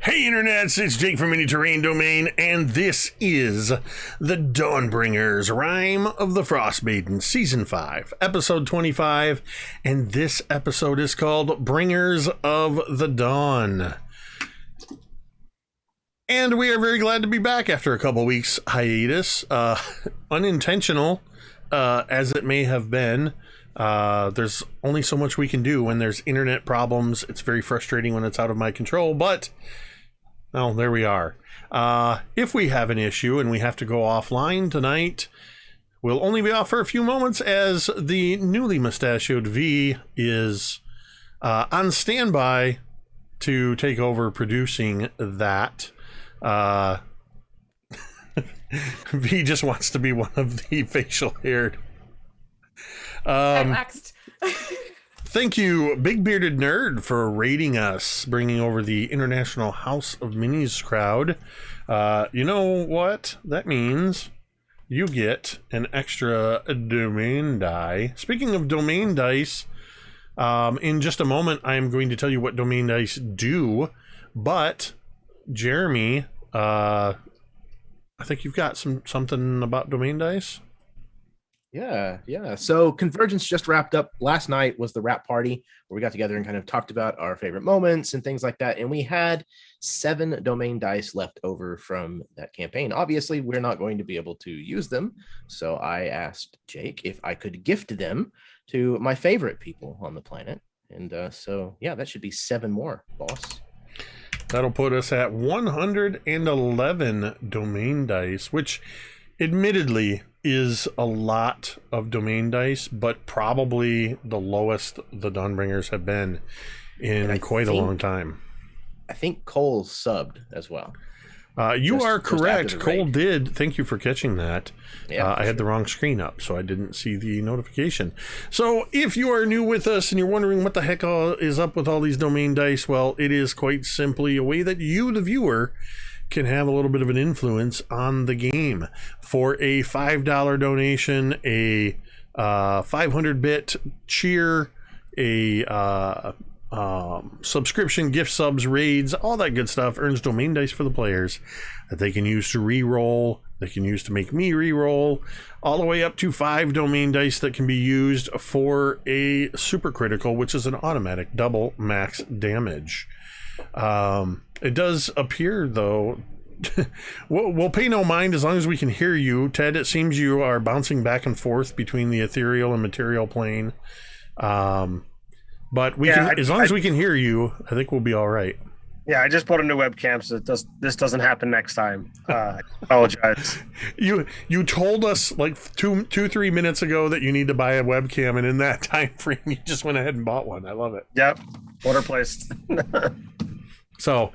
Hey internets, it's Jake from Mini Terrain Domain, and this is the Dawnbringers, Rime of the Frostmaiden, Season 5, Episode 25, and this episode is called Bringers of the Dawn. And we are very glad to be back after a couple weeks hiatus, unintentional as it may have been. There's only so much we can do when there's internet problems. It's very frustrating when it's out of my control, but oh, there we are. If we have an issue and we have to go offline tonight, we'll only be off for a few moments as the newly mustachioed V is on standby to take over producing that. V just wants to be one of the facial haired. Next. Thank you, Big Bearded Nerd, for raiding us, bringing over the International House of Minis crowd. You know what that means? You get an extra domain die. Speaking of domain dice, in just a moment, I am going to tell you what domain dice do. But, Jeremy, I think you've got something about domain dice. Yeah. So Convergence just wrapped up. Last night was the wrap party where we got together and kind of talked about our favorite moments and things like that. And we had 7 domain dice left over from that campaign. Obviously, we're not going to be able to use them. So I asked Jake if I could gift them to my favorite people on the planet. And so, yeah, that should be 7 more, boss. That'll put us at 111 domain dice, which admittedly is a lot of domain dice, but probably the lowest the Dawnbringers have been in quite a long time. I think Cole subbed as well. You are correct. Cole did. Thank you for catching that. Yeah, I had the wrong screen up, so I didn't see the notification. So if you are new with us and you're wondering what the heck is up with all these domain dice, well, it is quite simply a way that you, the viewer, can have a little bit of an influence on the game. For a $5 donation, a 500-bit cheer, a subscription, gift subs, raids, all that good stuff earns domain dice for the players that they can use to re-roll, they can use to make me re-roll, all the way up to 5 domain dice that can be used for a super critical, which is an automatic double max damage. It does appear, though, we'll pay no mind as long as we can hear you. Ted, it seems you are bouncing back and forth between the ethereal and material plane. But we can, as long as we can hear you, I think we'll be all right. Yeah, I just put a new webcam, so this doesn't happen next time. I apologize. You told us like 3 minutes ago that you need to buy a webcam, and in that time frame, you just went ahead and bought one. I love it. Yep, order placed. So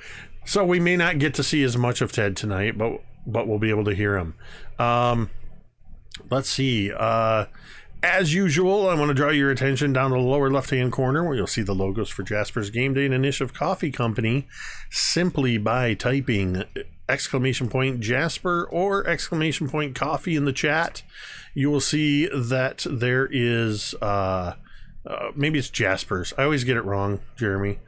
we may not get to see as much of Ted tonight, but we'll be able to hear him. Let's see. As usual, I want to draw your attention down to the lower left-hand corner where you'll see the logos for Jasper's Game Day and Initiative Coffee Company. Simply by typing !Jasper or !Coffee in the chat, you will see that there is, maybe it's Jasper's. I always get it wrong, Jeremy.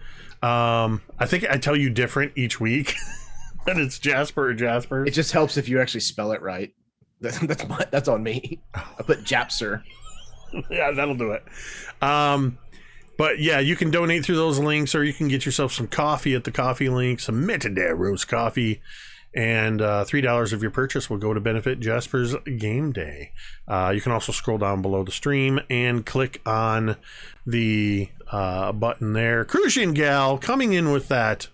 I think I tell you different each week that it's Jasper or Jasper. It just helps if you actually spell it right. That's on me. I put Japser. Yeah, that'll do it. But yeah, you can donate through those links, or you can get yourself some coffee at the coffee link, some Metadare roast coffee, and $3 of your purchase will go to benefit Jasper's Game Day. You can also scroll down below the stream and click on the button there. Crucian Gal coming in with that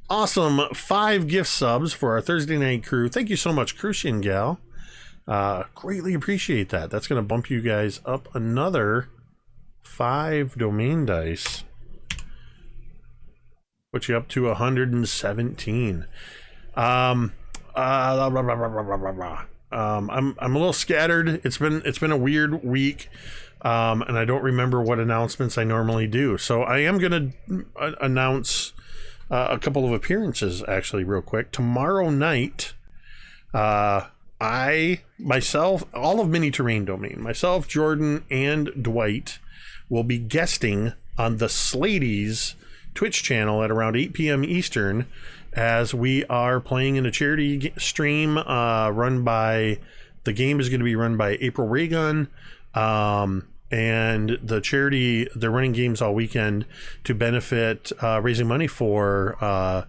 awesome 5 gift subs for our Thursday night crew. Thank you so much, Crucian Gal. Greatly appreciate that. That's going to bump you guys up another 5 domain dice. Put you up to 117. I'm a little scattered. It's been a weird week, and I don't remember what announcements I normally do. So I am going to announce a couple of appearances actually real quick. Tomorrow night, myself, all of Mini Terrain Domain, myself, Jordan, and Dwight will be guesting on the Slady's Twitch channel at around 8 p.m. Eastern, as we are playing in a charity stream run by, the game is going to be run by April Raygun. And the charity, they're running games all weekend to benefit raising money for I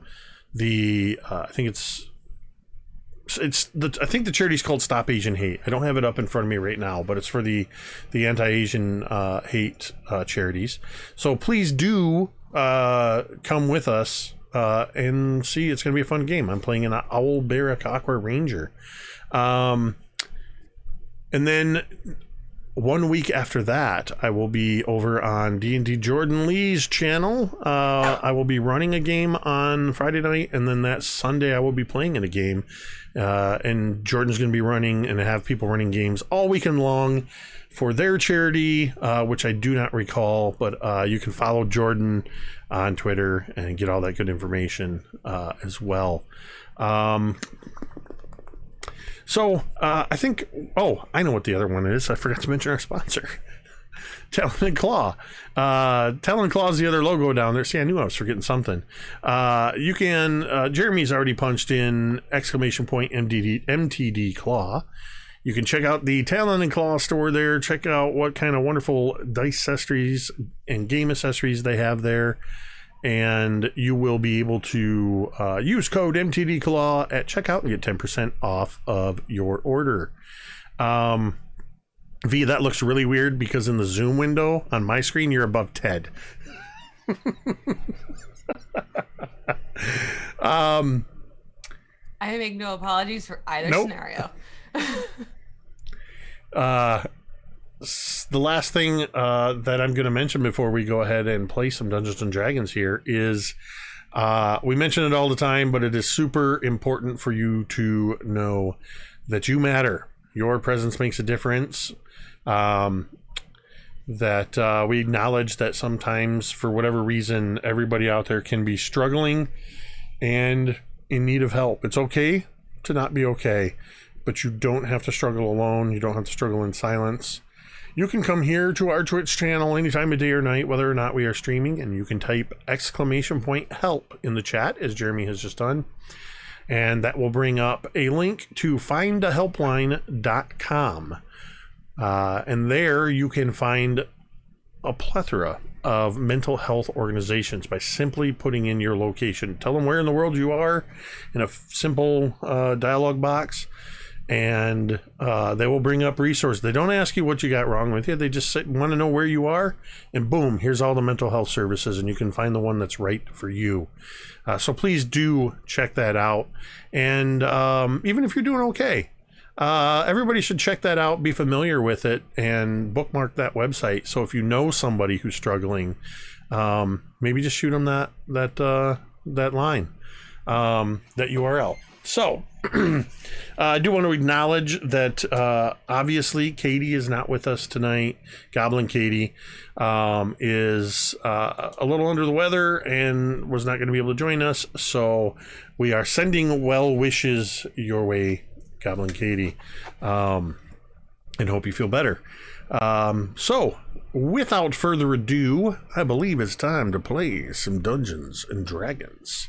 think I think the charity's called Stop Asian Hate. I don't have it up in front of me right now, but it's for the anti-Asian hate charities. So please do come with us and see. It's going to be a fun game. I'm playing an Owl Bear Cockwer Ranger. And then 1 week after that, I will be over on D&D Jordan Lee's channel. I will be running a game on Friday night, and then that Sunday I will be playing in a game. And Jordan's going to be running and have people running games all weekend long for their charity, which I do not recall, but you can follow Jordan on Twitter and get all that good information as well. So I think, I know what the other one is. I forgot to mention our sponsor, Talon and Claw. Talon and Claw is the other logo down there. See, I knew I was forgetting something. You can, Jeremy's already punched in !MTD Claw. You can check out the Talon and Claw store there. Check out what kind of wonderful dice accessories and game accessories they have there. And you will be able to use code MTDClaw at checkout and get 10% off of your order. V, that looks really weird because in the Zoom window on my screen, you're above Ted. I make no apologies for either scenario. The last thing that I'm going to mention before we go ahead and play some Dungeons and Dragons here is we mention it all the time, but it is super important for you to know that you matter. Your presence makes a difference. That we acknowledge that sometimes, for whatever reason, everybody out there can be struggling and in need of help. It's okay to not be okay, but you don't have to struggle alone. You don't have to struggle in silence. You can come here to our Twitch channel any time of day or night, whether or not we are streaming, and you can type !help in the chat, as Jeremy has just done. And that will bring up a link to findahelpline.com. And there you can find a plethora of mental health organizations by simply putting in your location. Tell them where in the world you are in a simple dialogue box. And they will bring up resources. They don't ask you what you got wrong with you. They just want to know where you are. And boom, here's all the mental health services. And you can find the one that's right for you. So please do check that out. And even if you're doing okay, everybody should check that out, be familiar with it, and bookmark that website. So if you know somebody who's struggling, maybe just shoot them that line, that URL. So I do want to acknowledge that obviously Katie is not with us tonight. Goblin Katie is a little under the weather and was not going to be able to join us. So we are sending well wishes your way, Goblin Katie, and hope you feel better. So without further ado, I believe it's time to play some Dungeons and Dragons.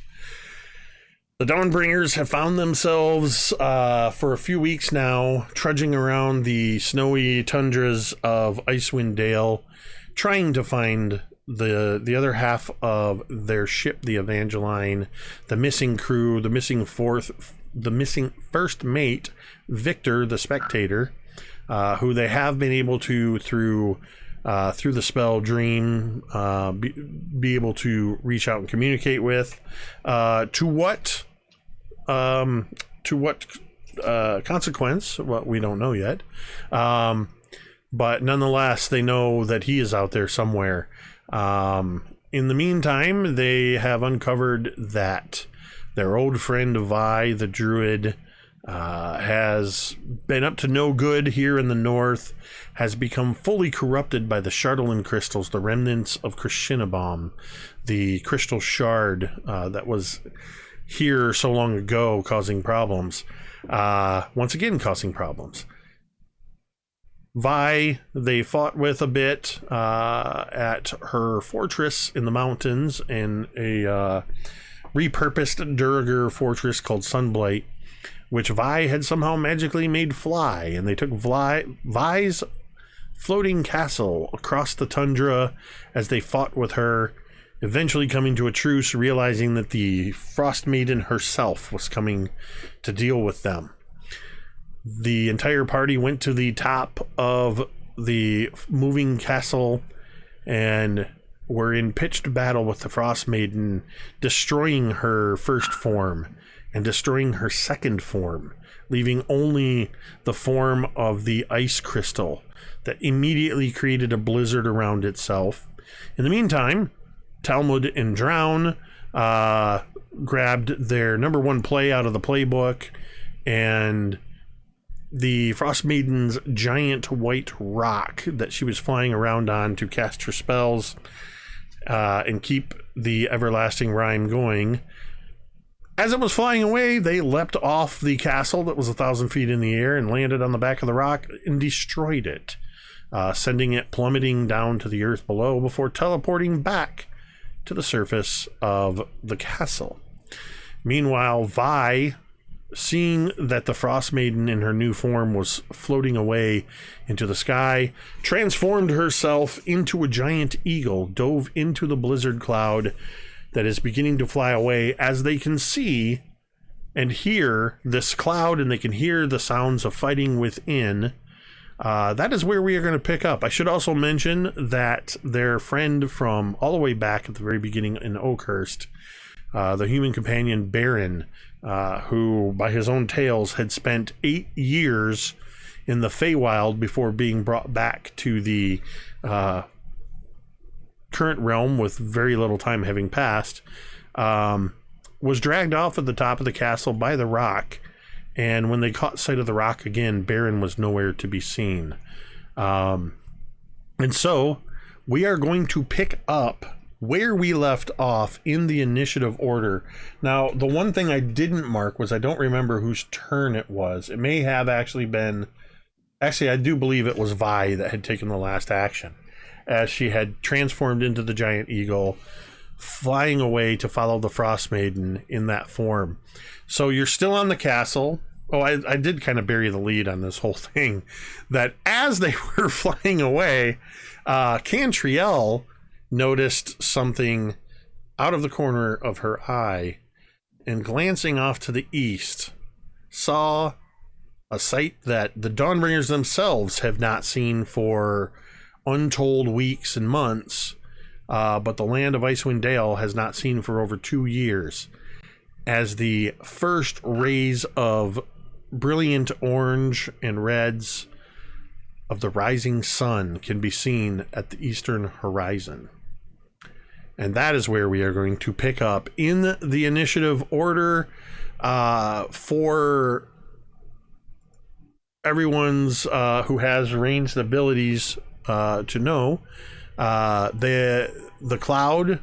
The Dawnbringers have found themselves for a few weeks now trudging around the snowy tundras of Icewind Dale, trying to find the other half of their ship, the Evangeline, the missing crew, the missing first mate, Victor, the Spectator, who they have been able to through the spell Dream be able to reach out and communicate with. To what consequence? Well, we don't know yet. But nonetheless, they know that he is out there somewhere. In the meantime, they have uncovered that their old friend Vi, the druid, has been up to no good here in the north, has become fully corrupted by the Chardolin crystals, the remnants of Krishinabam, the crystal shard that was here so long ago, causing problems. Once again, causing problems. they fought with a bit at her fortress in the mountains, in a repurposed Durgar fortress called Sunblight, which Vi had somehow magically made fly, and they took Vi's floating castle across the tundra as they fought with her, eventually coming to a truce, realizing that the Frostmaiden herself was coming to deal with them. The entire party went to the top of the moving castle and were in pitched battle with the Frostmaiden, destroying her first form and destroying her second form, leaving only the form of the ice crystal that immediately created a blizzard around itself. In the meantime, Talmud and Drown grabbed their number one play out of the playbook, and the Frostmaiden's giant white rock that she was flying around on to cast her spells and keep the everlasting rhyme going. As it was flying away, they leapt off the castle that was 1,000 feet in the air and landed on the back of the rock and destroyed it, sending it plummeting down to the earth below before teleporting back to the surface of the castle. Meanwhile, Vi, seeing that the Frostmaiden in her new form was floating away into the sky, transformed herself into a giant eagle, dove into the blizzard cloud that is beginning to fly away, as they can see and hear this cloud, and they can hear the sounds of fighting within. That is where we are going to pick up. I should also mention that their friend from all the way back at the very beginning in Oakhurst, the human companion Baron, who by his own tales had spent 8 years in the Feywild before being brought back to the current realm with very little time having passed, was dragged off at the top of the castle by the rock, and when they caught sight of the rock again, Baron was nowhere to be seen. And so we are going to pick up where we left off in the initiative order. Now, the one thing I didn't mark was I don't remember whose turn it was. It may have actually been... Actually, I do believe it was Vi that had taken the last action, as she had transformed into the giant eagle, flying away to follow the Frostmaiden in that form. So you're still on the castle. Oh, I did kind of bury the lead on this whole thing, that as they were flying away, Cantriel noticed something out of the corner of her eye, and glancing off to the east, saw a sight that the Dawnbringers themselves have not seen for untold weeks and months, but the land of Icewind Dale has not seen for over 2 years, as the first rays of brilliant orange and reds of the rising sun can be seen at the eastern horizon. And that is where we are going to pick up in the initiative order. For everyone's who has ranged abilities to know, the cloud,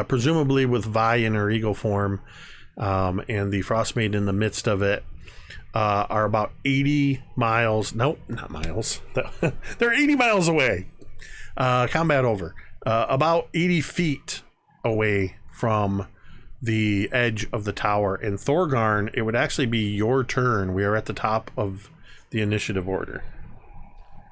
presumably with Vi in her eagle form, and the Frostmaiden in the midst of it, are about 80 miles. Nope, not miles. They're 80 miles away. Combat over. About 80 feet away from the edge of the tower. And Thorgarn, it would actually be your turn. We are at the top of the initiative order.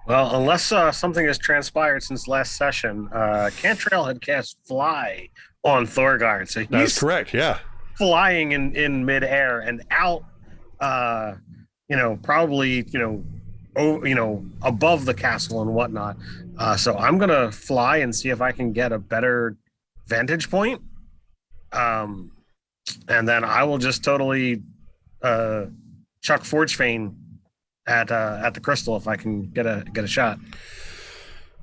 Well, unless something has transpired since last session, Cantriel had cast Fly on Thorgarn. So That's correct, yeah. Flying in midair and out, probably, above the castle and whatnot. So I'm going to fly and see if I can get a better vantage point. And then I will just totally chuck Forge Fane at the crystal if I can get a shot.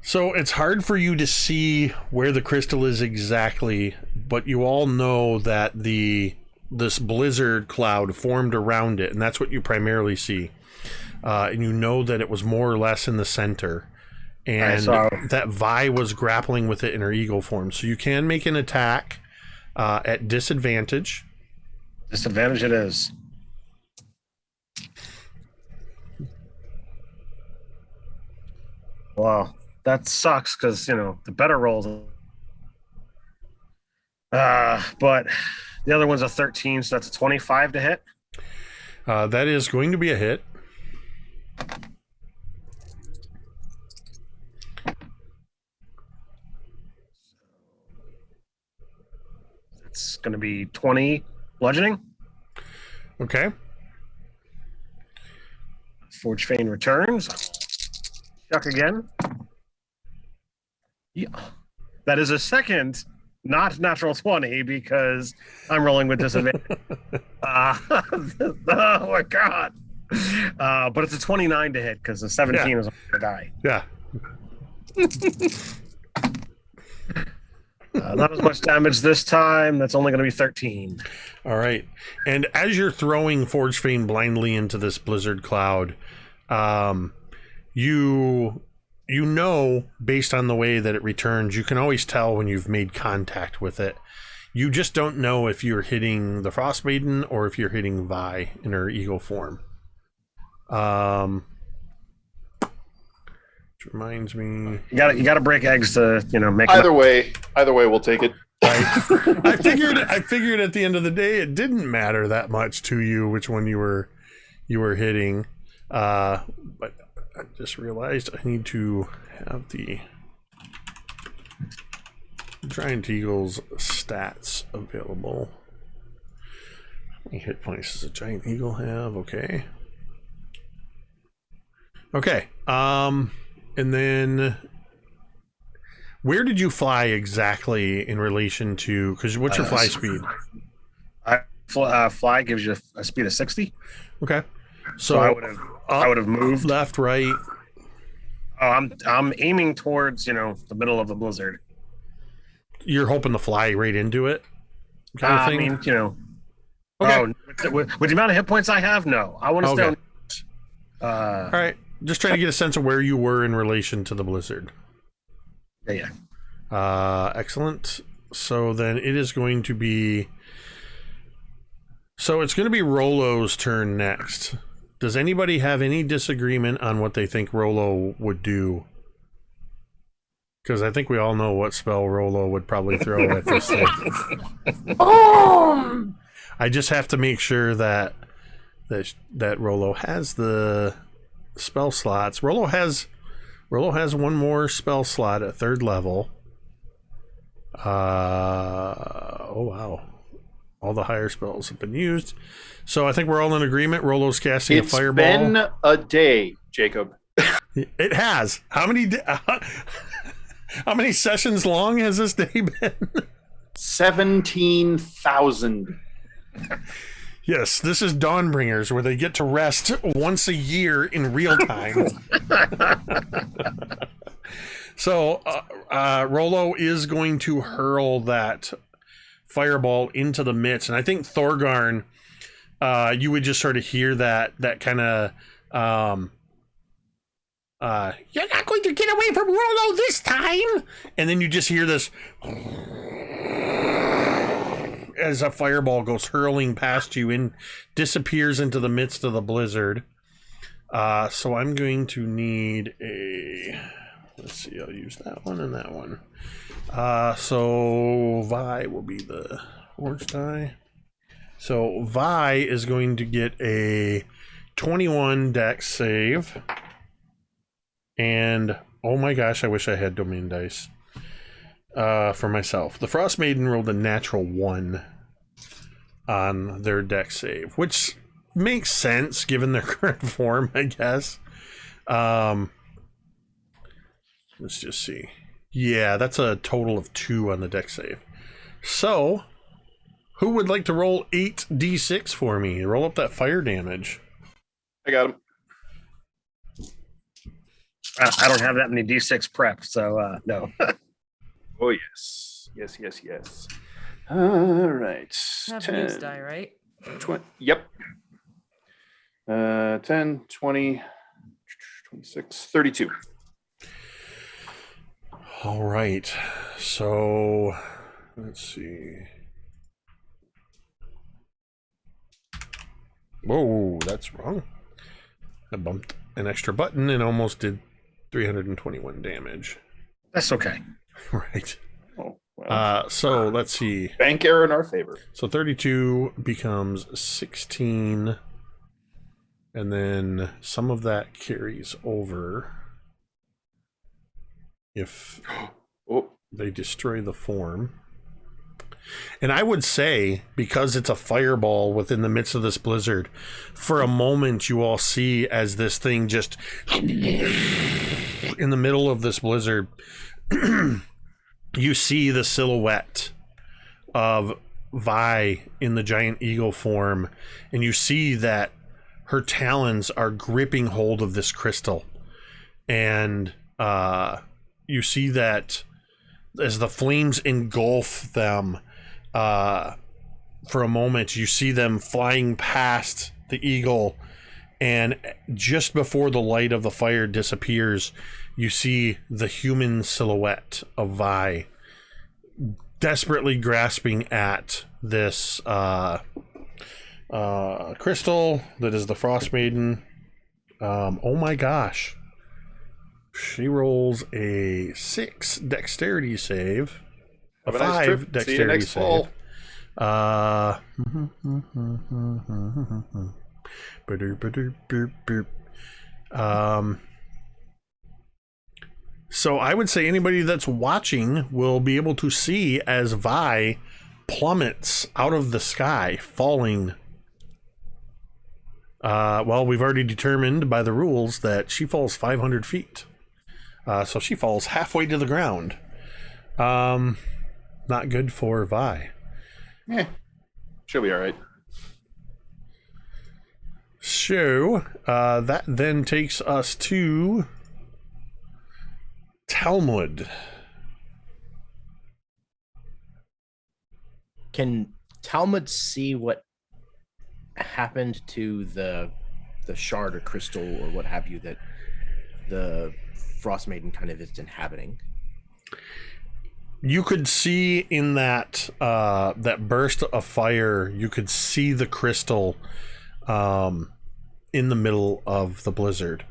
So it's hard for you to see where the crystal is exactly, but you all know that this blizzard cloud formed around it, and that's what you primarily see. And you know that it was more or less in the center, and that Vi was grappling with it in her eagle form. So you can make an attack at disadvantage. Disadvantage it is. Well, that sucks because the better rolls. But the other one's a 13, so that's a 25 to hit. That is going to be a hit. It's going to be 20 bludgeoning. Okay. Forge Fane returns. Chuck again. Yeah. That is a second, not natural 20 because I'm rolling with disadvantage. Oh my god. But it's a 29 to hit because the 17 is on the die. Yeah. Not as much damage this time. That's only going to be 13. All right. And as you're throwing Forge Fane blindly into this blizzard cloud, you know, based on the way that it returns, you can always tell when you've made contact with it. You just don't know if you're hitting the Frostmaiden or if you're hitting Vi in her eagle form. Which reminds me, You got to break eggs to make Either way, we'll take it. I figured at the end of the day it didn't matter that much to you which one you were hitting. But I just realized I need to have the Giant Eagle's stats available. How many hit points does a Giant Eagle have? Okay. And then where did you fly exactly in relation to, because what's your fly speed? Fly gives you a speed of 60. Okay. So I would have moved left, right. Oh, I'm aiming towards the middle of the blizzard. You're hoping to fly right into it, kind of thing. Okay. With the amount of hit points I have, no. I want to stay on. All right. Just trying to get a sense of where you were in relation to the blizzard. Yeah. Excellent. So then it is going to be. So it's going to be Rollo's turn next. Does anybody have any disagreement on what they think Rollo would do? Because I think we all know what spell Rollo would probably throw at this thing. I just have to make sure that Rollo has the spell slots. Rollo has one more spell slot at 3rd level. Oh wow. All the higher spells have been used. So I think we're all in agreement. Rollo's casting a fireball. It's been a day, Jacob. It has. How many sessions long has this day been? 17,000. Yes, this is Dawnbringers, where they get to rest once a year in real time. So Rollo is going to hurl that fireball into the midst, and I think Thorgarn, you would just sort of hear that kind of you're not going to get away from Rollo this time, and then you just hear this as a fireball goes hurling past you and disappears into the midst of the blizzard. So I'm going to need let's see, I'll use that one and that one. So Vi will be the orange die. So Vi is going to get a 21 dex save. And oh my gosh, I wish I had domain dice for myself. The Frostmaiden rolled a natural 1 on their dex save, which makes sense given their current form, I guess. Let's just see. Yeah, that's a total of 2 on the dex save. So, who would like to roll 8d6 for me? Roll up that fire damage. I got him. I don't have that many d6 prepped, so no. Oh, yes. Yes. All right. Have 10, Muse die, right? 20. Yep. 10, 20, 26, 32. All right. So, let's see. Whoa, that's wrong. I bumped an extra button and almost did 321 damage. That's okay. Right. Oh, well. So let's see. Bank error in our favor. So 32 becomes 16. And then some of that carries over if Oh, they destroy the form. And I would say, because it's a fireball within the midst of this blizzard, for a moment you all see as this thing just in the middle of this blizzard, you see the silhouette of Vi in the giant eagle form, and you see that her talons are gripping hold of this crystal. And you see that as the flames engulf them, for a moment, you see them flying past the eagle, and just before the light of the fire disappears, you see the human silhouette of Vi desperately grasping at this crystal that is the Frostmaiden. Oh my gosh. She rolls a 6 dexterity save. A have a nice 5 trip. See you dexterity next save. fall. So I would say anybody that's watching will be able to see as Vi plummets out of the sky, falling. Well, we've already determined by the rules that she falls 500 feet. So she falls halfway to the ground. Not good for Vi. Yeah, she'll be all right. So that then takes us to Talmud. Can Talmud see what happened to the shard or crystal or what have you that the Frostmaiden kind of is inhabiting? You could see in that that burst of fire, you could see the crystal in the middle of the blizzard.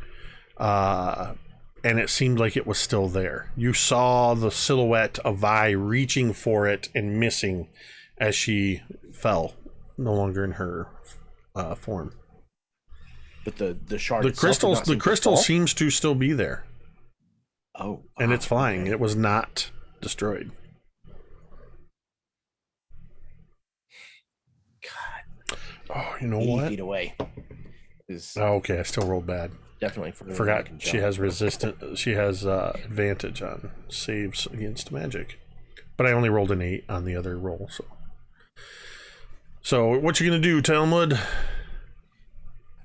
And it seemed like it was still there. You saw the silhouette of Vi reaching for it and missing as she fell, no longer in her form. But the shard, The crystal seems to still be there. Oh, And it's flying. okay. It was not destroyed. God, Oh, you know 80 what? feet away is Oh, okay, I still rolled bad. definitely further than I Forgot can she jump. has resistant. She has advantage on saves against magic, but I only rolled an 8 on the other roll. So what you gonna do, Talmud? I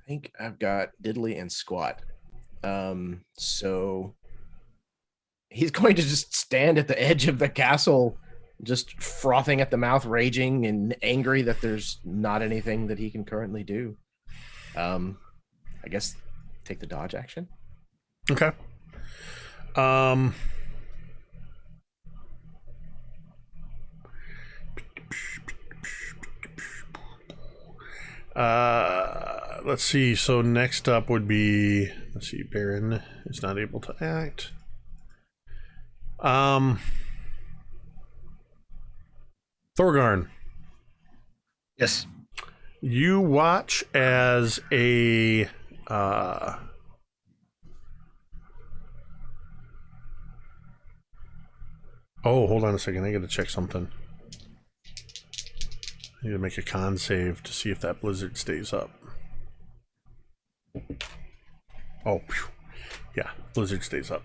think I've got Diddly and Squat. So he's going to just stand at the edge of the castle, just frothing at the mouth, raging and angry that there's not anything that he can currently do. I guess take the dodge action. Okay. Let's see. So next up would be, let's see, Baron is not able to act. Thorgarn, Yes. you watch as a oh, hold on a second. I gotta check something. I need to make a con save to see if that blizzard stays up. Oh, phew. Yeah, blizzard stays up.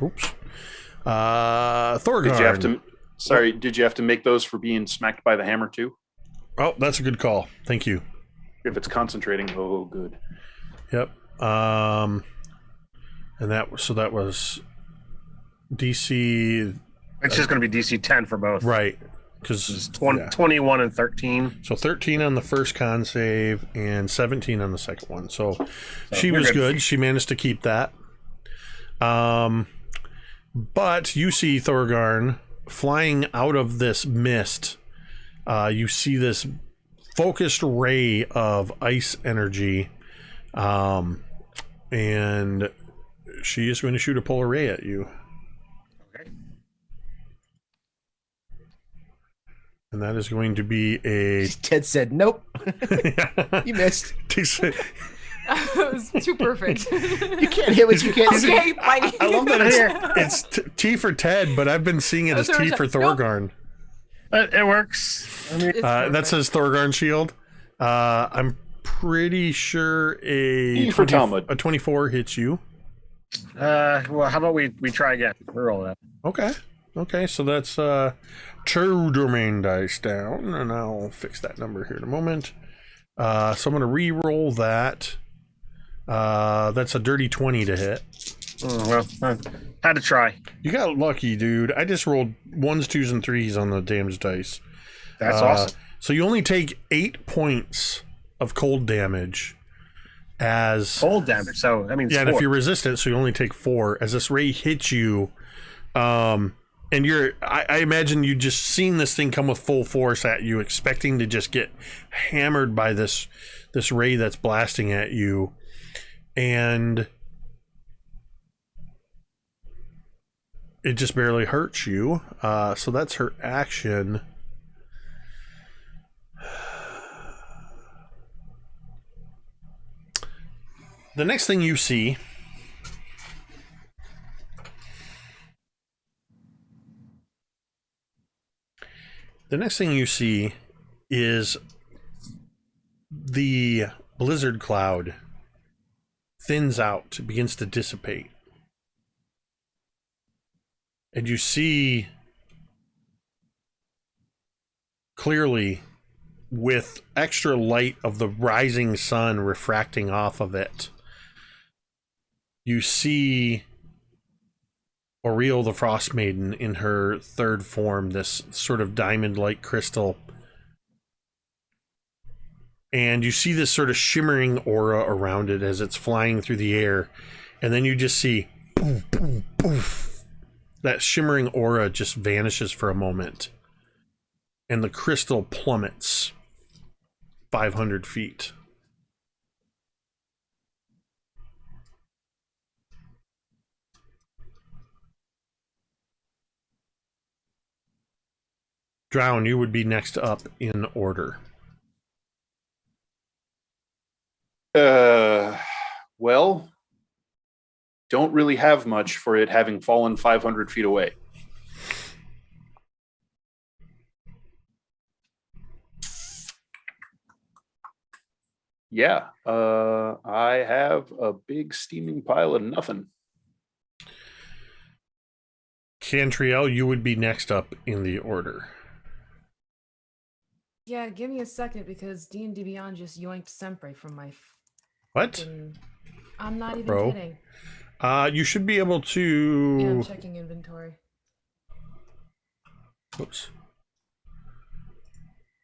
Oops. Thorgarn. Did you have to? Sorry, did you have to make those for being smacked by the hammer too? Oh, that's a good call. Thank you. If it's concentrating, oh, good. Yep. And that was DC, It's just going to be DC 10 for both. right? It's Because 21 and 13. So 13 on the first con save and 17 on the second one. So she you're was good. good. She managed to keep that. But you see Thorgarn flying out of this mist. You see this focused ray of ice energy and she is going to shoot a polar ray at you. Okay. And that is going to be a... Ted said, nope. You missed. It was too perfect. You can't hit what you can't see. Okay, fine. I love that it's T for Ted, but I've been seeing it as T for Thorgarn. It works. I mean, That says Thorgarn shield. I'm pretty sure E for Talmud. a 24 hits you. well, how about we try again? Roll that. Okay, so that's 2 domain dice down, and I'll fix that number here in a moment. So I'm going to re-roll that. That's a dirty 20 to hit. Oh, well, had to try. You got lucky, dude. I just rolled 1s, 2s, and 3s on the damage dice. That's awesome. So you only take 8 points of cold damage as... Cold damage, so that means Yeah, 4. and if you're resistant, so you only take 4. As this ray hits you, and I imagine you just seen this thing come with full force at you, expecting to just get hammered by this ray that's blasting at you. And it just barely hurts you. So that's her action. The next thing you see is the blizzard cloud thins out, begins to dissipate. And you see clearly, with extra light of the rising sun refracting off of it, you see Oriel the Frostmaiden in her third form, this sort of diamond-like crystal. And you see this sort of shimmering aura around it as it's flying through the air. And then you just see poof, poof, poof. That shimmering aura just vanishes for a moment. And the crystal plummets 500 feet. Drown, you would be next up in order. Well, don't really have much for it having fallen 500 feet away. Yeah, I have a big steaming pile of nothing. Cantriel, you would be next up in the order. Yeah, give me a second because D&D Beyond just yoinked Sempre from my... What? I'm not even Bro. kidding. You should be able to... Yeah, I'm checking inventory. Oops.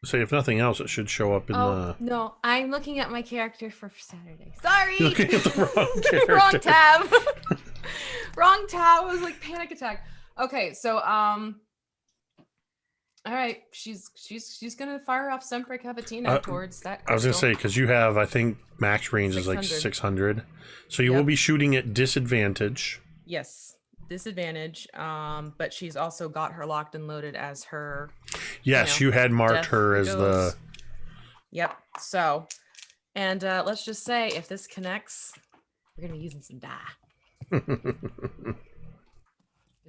Say, if nothing else, it should show up in the... No, I'm looking at my character for Saturday. Sorry! You're looking at the wrong character. Wrong tab! Wrong tab! It was like panic attack. Okay, so, all right, she's gonna fire off Sempre Cavatina towards that crystal. I was gonna say, because you have, I think, max range is like 600. So you will be shooting at disadvantage. Yes, disadvantage. But she's also got her locked and loaded as her... Yes, you had marked her as the... Yep, so... And let's just say, if this connects, we're gonna be using some die.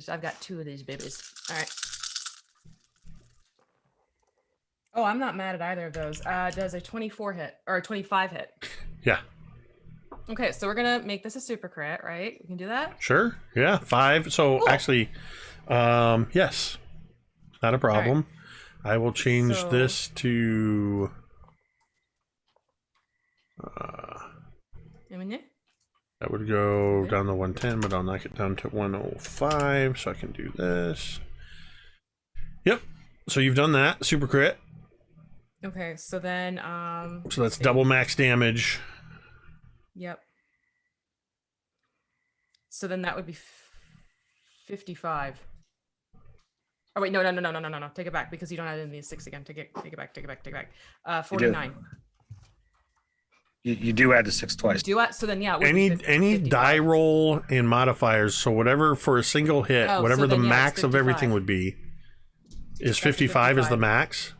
I've got 2 of these babies. All right. Oh, I'm not mad at either of those. Does a 24 hit or a 25 hit? Yeah. Okay, so we're gonna make this a super crit, right? We can do that. Sure. Yeah, 5. So Cool. actually, yes, not a problem. I will change this to. That would go down to 110, but I'll knock it down to 105, so I can do this. Yep. So you've done that super crit. Okay, so then So that's double max damage. Yep. So then that would be 55. Oh wait, no. Take it back because you don't add in the 6 again. Take it back. 49. You do add to 6 twice. Do it. So then, yeah. It would Any be 50, any 55. die roll and modifiers. So whatever for a single hit, Oh, whatever so the then, yeah, it's max of everything 55. would be, is That's 55 is the 55. max.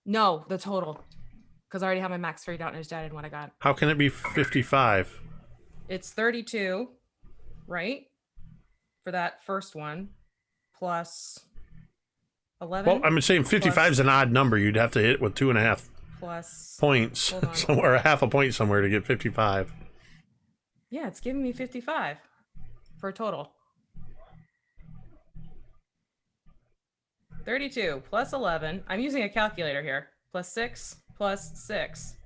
No, the total. Because I already have my max figured out and I just added what I got. How can it be 55? It's 32, right? For that first one, plus 11. Well, I'm saying 55 is an odd number. You'd have to hit with 2.5 plus. points Hold on. somewhere, a half a point somewhere to get 55. Yeah, it's giving me 55 for a total. 32 plus 11. I'm using a calculator here. Plus 6 plus 6.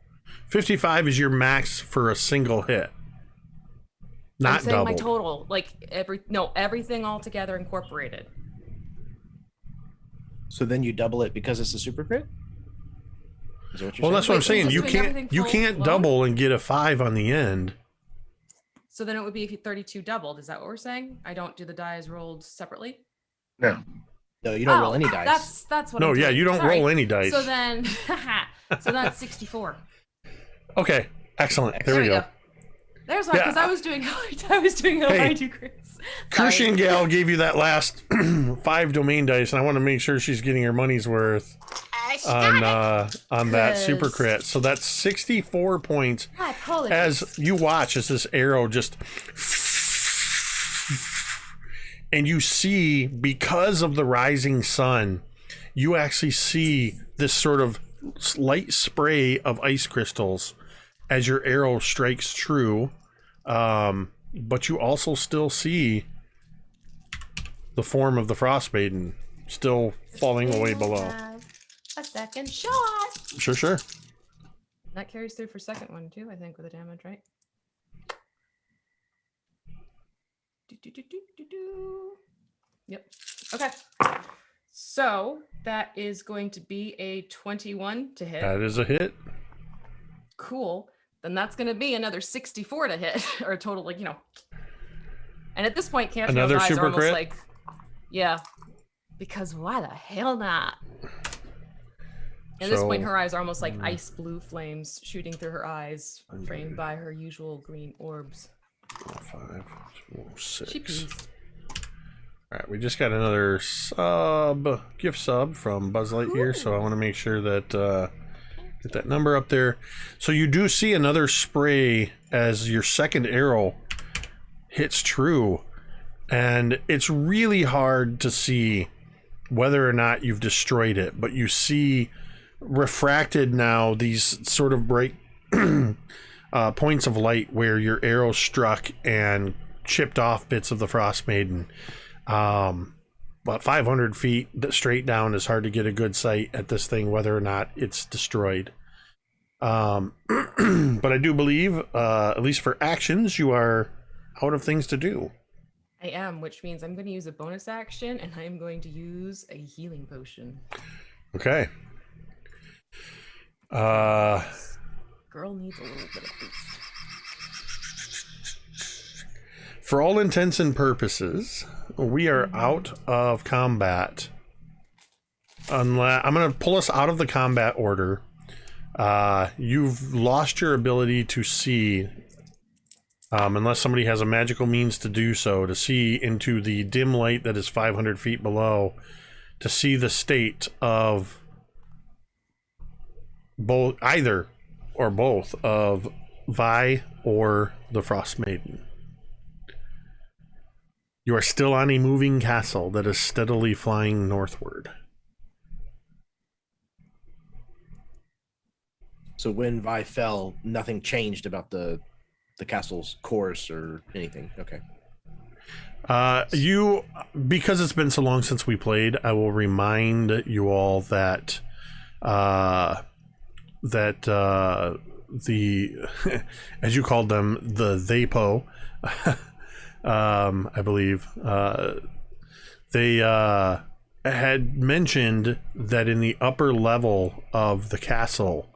55 is your max for a single hit. I'm Not saying my double. total, like everything all together incorporated. So then you double it because it's a super crit? Is that what you're Well, saying? that's what I'm Wait, so saying. just You doing can't everything you full can't blown? double and get a 5 on the end. So then it would be if you 32 doubled. Is that what we're saying? I don't do the dice rolled separately. No. No, you don't roll any dice. That's what. No, I'm yeah, doing. you don't Sorry. roll any dice. So then, so that's 64. Okay, excellent. There we go. There's why, because Yeah. I was doing how Hey, I do crits. Crucian Gal gave you that last 5 domain dice, and I want to make sure she's getting her money's worth on that super Yes. crit. So that's 64 points. I apologize. As you watch as this arrow just, and you see, because of the rising sun, you actually see this sort of light spray of ice crystals as your arrow strikes true. But you also still see the form of the Frostmaiden still falling away below. A second shot. Sure. That carries through for second one too, I think, with the damage, right? Do. Yep. Okay. So that is going to be a 21 to hit. That is a hit. Cool. Then that's going to be another 64 to hit, or a total, like, And at this point, Cantriel's Another eyes super are almost crit? like, yeah, because why the hell not? At this point, So- her eyes are almost like ice blue flames shooting through her eyes, framed by her usual green orbs. 5, 6. She pees. All right, we just got another gift sub from Buzz Lightyear, so I want to make sure that get that number up there. So you do see another spray as your second arrow hits true, and it's really hard to see whether or not you've destroyed it, but you see refracted now these sort of bright points of light where your arrow struck and chipped off bits of the Frostmaiden. But 500 feet straight down is hard to get a good sight at this thing, whether or not it's destroyed. But I do believe, at least for actions, you are out of things to do. I am, which means I'm going to use a bonus action, and I'm going to use a healing potion. Okay. Girl needs a little bit of boost. For all intents and purposes, we are out of combat. Unless I'm going to pull us out of the combat order. You've lost your ability to see, unless somebody has a magical means to do so, to see into the dim light that is 500 feet below, to see the state of either or both of Vi or the Frostmaiden. You are still on a moving castle that is steadily flying northward. So when Vi fell, nothing changed about the castle's course or anything. Okay. You, because it's been so long since we played, I will remind you all that the as you called them, the Theypo, I believe, they had mentioned that in the upper level of the castle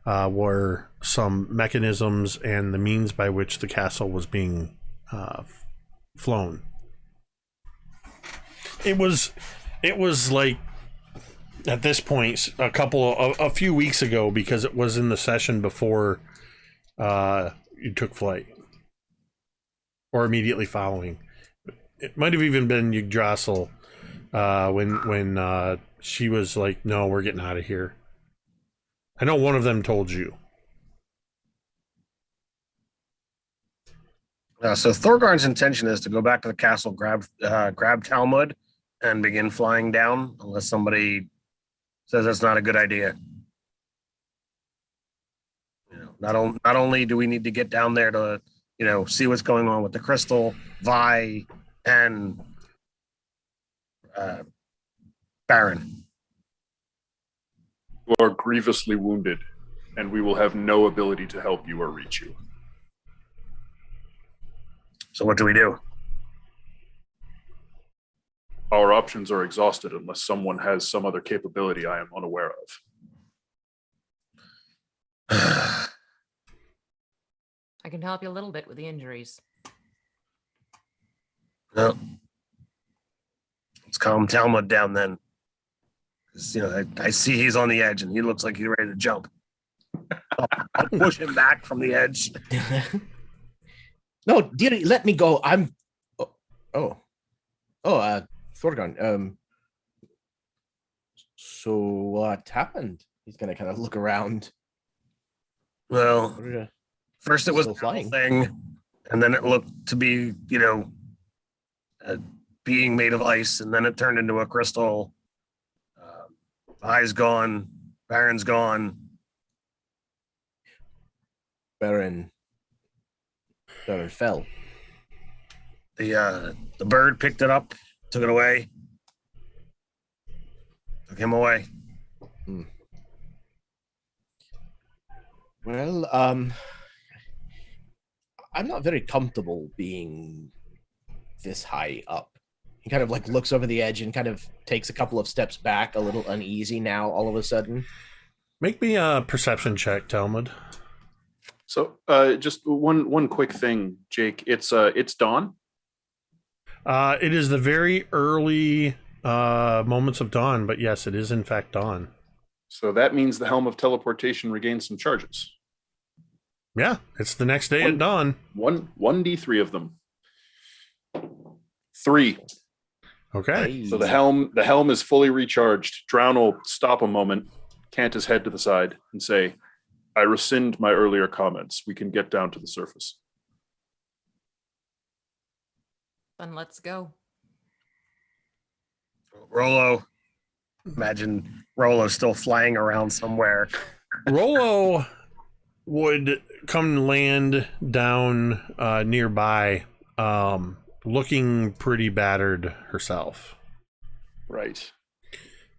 were some mechanisms and the means by which the castle was being flown. It was like, at this point, a few weeks ago, because it was in the session before you took flight, or immediately following. It might have even been Yggdrasil when she was like, "No, we're getting out of here." I know one of them told you. So Thorgarn's intention is to go back to the castle, grab Talmud, and begin flying down, unless somebody says that's not a good idea. Not only do we need to get down there to, see what's going on with the crystal, Vi, and Baron. You are grievously wounded, and we will have no ability to help you or reach you. So what do we do? Our options are exhausted unless someone has some other capability I am unaware of. I can help you a little bit with the injuries. No. Let's calm Talmud down then. 'Cause, I see he's on the edge and he looks like he's ready to jump. I'll push him back from the edge. No, dearie, let me go. I'm. Thorgarn. So what happened? He's gonna kind of look around. Well, first it was a Still flying. thing, and then it looked to be, being made of ice, and then it turned into a crystal. Eye's gone, Baron's gone. Baron fell. The bird picked it up, took it away, took him away. Well, I'm not very comfortable being this high up. He kind of like looks over the edge and kind of takes a couple of steps back, a little uneasy now all of a sudden. Make me a perception check, Talmud. So, just one quick thing, Jake. It's dawn. It is the very early moments of dawn, but yes, it is in fact dawn. So that means the Helm of Teleportation regains some charges. Yeah, it's the next day at dawn. 1d3 of them. 3. Okay. So the helm is fully recharged. Drown will stop a moment, cant his head to the side, and say, "I rescind my earlier comments. We can get down to the surface." Then let's go. Rollo. Imagine Rollo still flying around somewhere. Rollo would come and land down nearby, looking pretty battered herself. Right.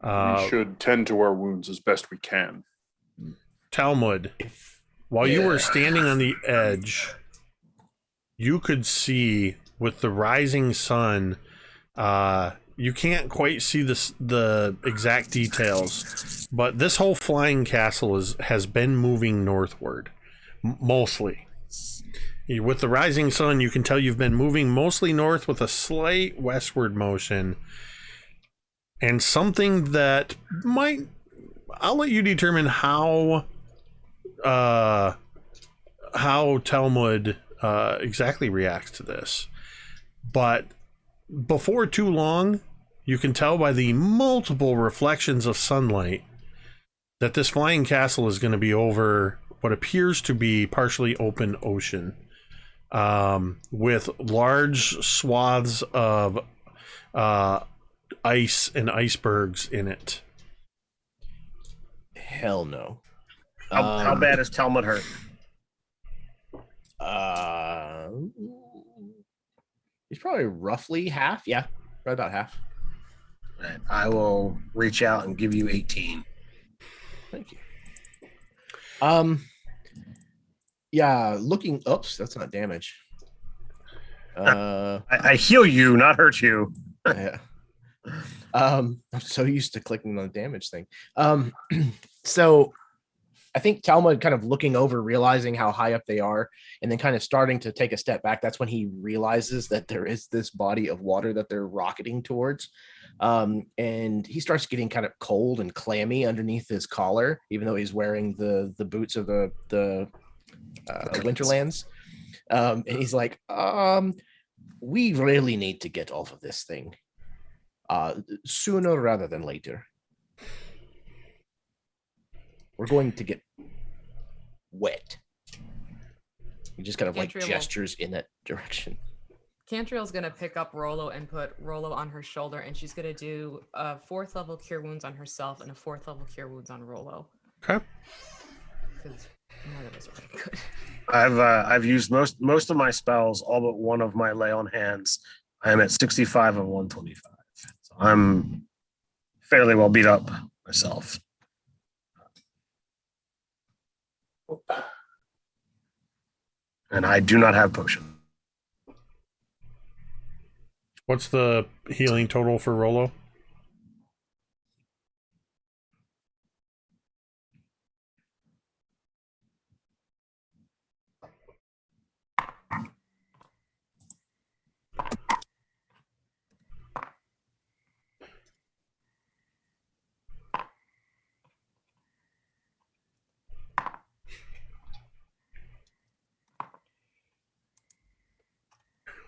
We should tend to our wounds as best we can. Talmud, while you were standing on the edge, you could see with the rising sun, you can't quite see the exact details, but this whole flying castle has been moving northward, mostly. With the rising sun, you can tell you've been moving mostly north with a slight westward motion, and something that might... I'll let you determine how Talmud exactly reacts to this. But before too long, you can tell by the multiple reflections of sunlight that this flying castle is going to be over what appears to be partially open ocean, with large swaths of ice and icebergs in it. Hell no. How bad is Talmud hurt? He's probably roughly half. Yeah, right about half. Right. I will reach out and give you 18. Thank you. Yeah, looking. Oops, that's not damage. I heal you, not hurt you. Yeah. I'm so used to clicking on the damage thing. So I think Talmud kind of looking over, realizing how high up they are, and then kind of starting to take a step back. That's when he realizes that there is this body of water that they're rocketing towards. And he starts getting kind of cold and clammy underneath his collar, even though he's wearing the boots of the Winterlands. And he's like, we really need to get off of this thing. Sooner rather than later. We're going to get wet. He just kind of like Cantriel will- gestures in that direction. Cantriel's gonna pick up Rollo and put Rollo on her shoulder, and she's gonna do a 4th level cure wounds on herself and a 4th level cure wounds on Rollo. Okay. Because none of us are very good. I've used most of my spells, all but one of my lay on hands. I am at 65 of 125. So I'm fairly well beat up myself. And I do not have potion. What's the healing total for Rollo?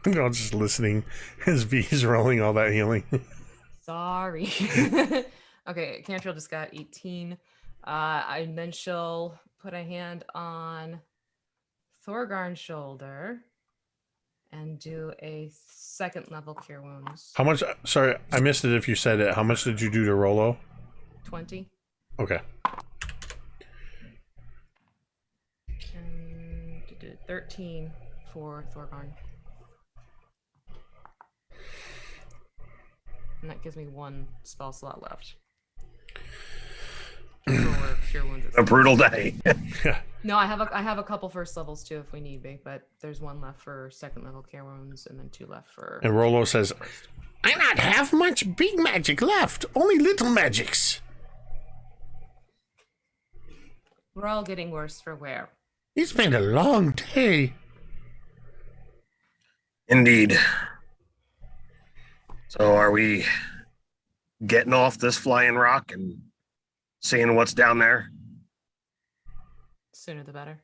I'm just listening as V's rolling all that healing. Sorry. Okay, Cantriel just got 18. And then she'll put a hand on Thorgarn's shoulder and do a 2nd level cure wounds. How much? Sorry, I missed it if you said it. How much did you do to Rollo? 20. Okay. And 13 for Thorgarn. And that gives me 1 spell slot left. For cure wounds. A brutal day. No, I have a couple 1st levels too if we need be, but there's 1 left for 2nd level cure wounds and then 2 left for. And Rollo says, "I not have much big magic left. Only little magics. We're all getting worse for wear. It's been a long day." Indeed. So are we getting off this flying rock and seeing what's down there? Sooner the better.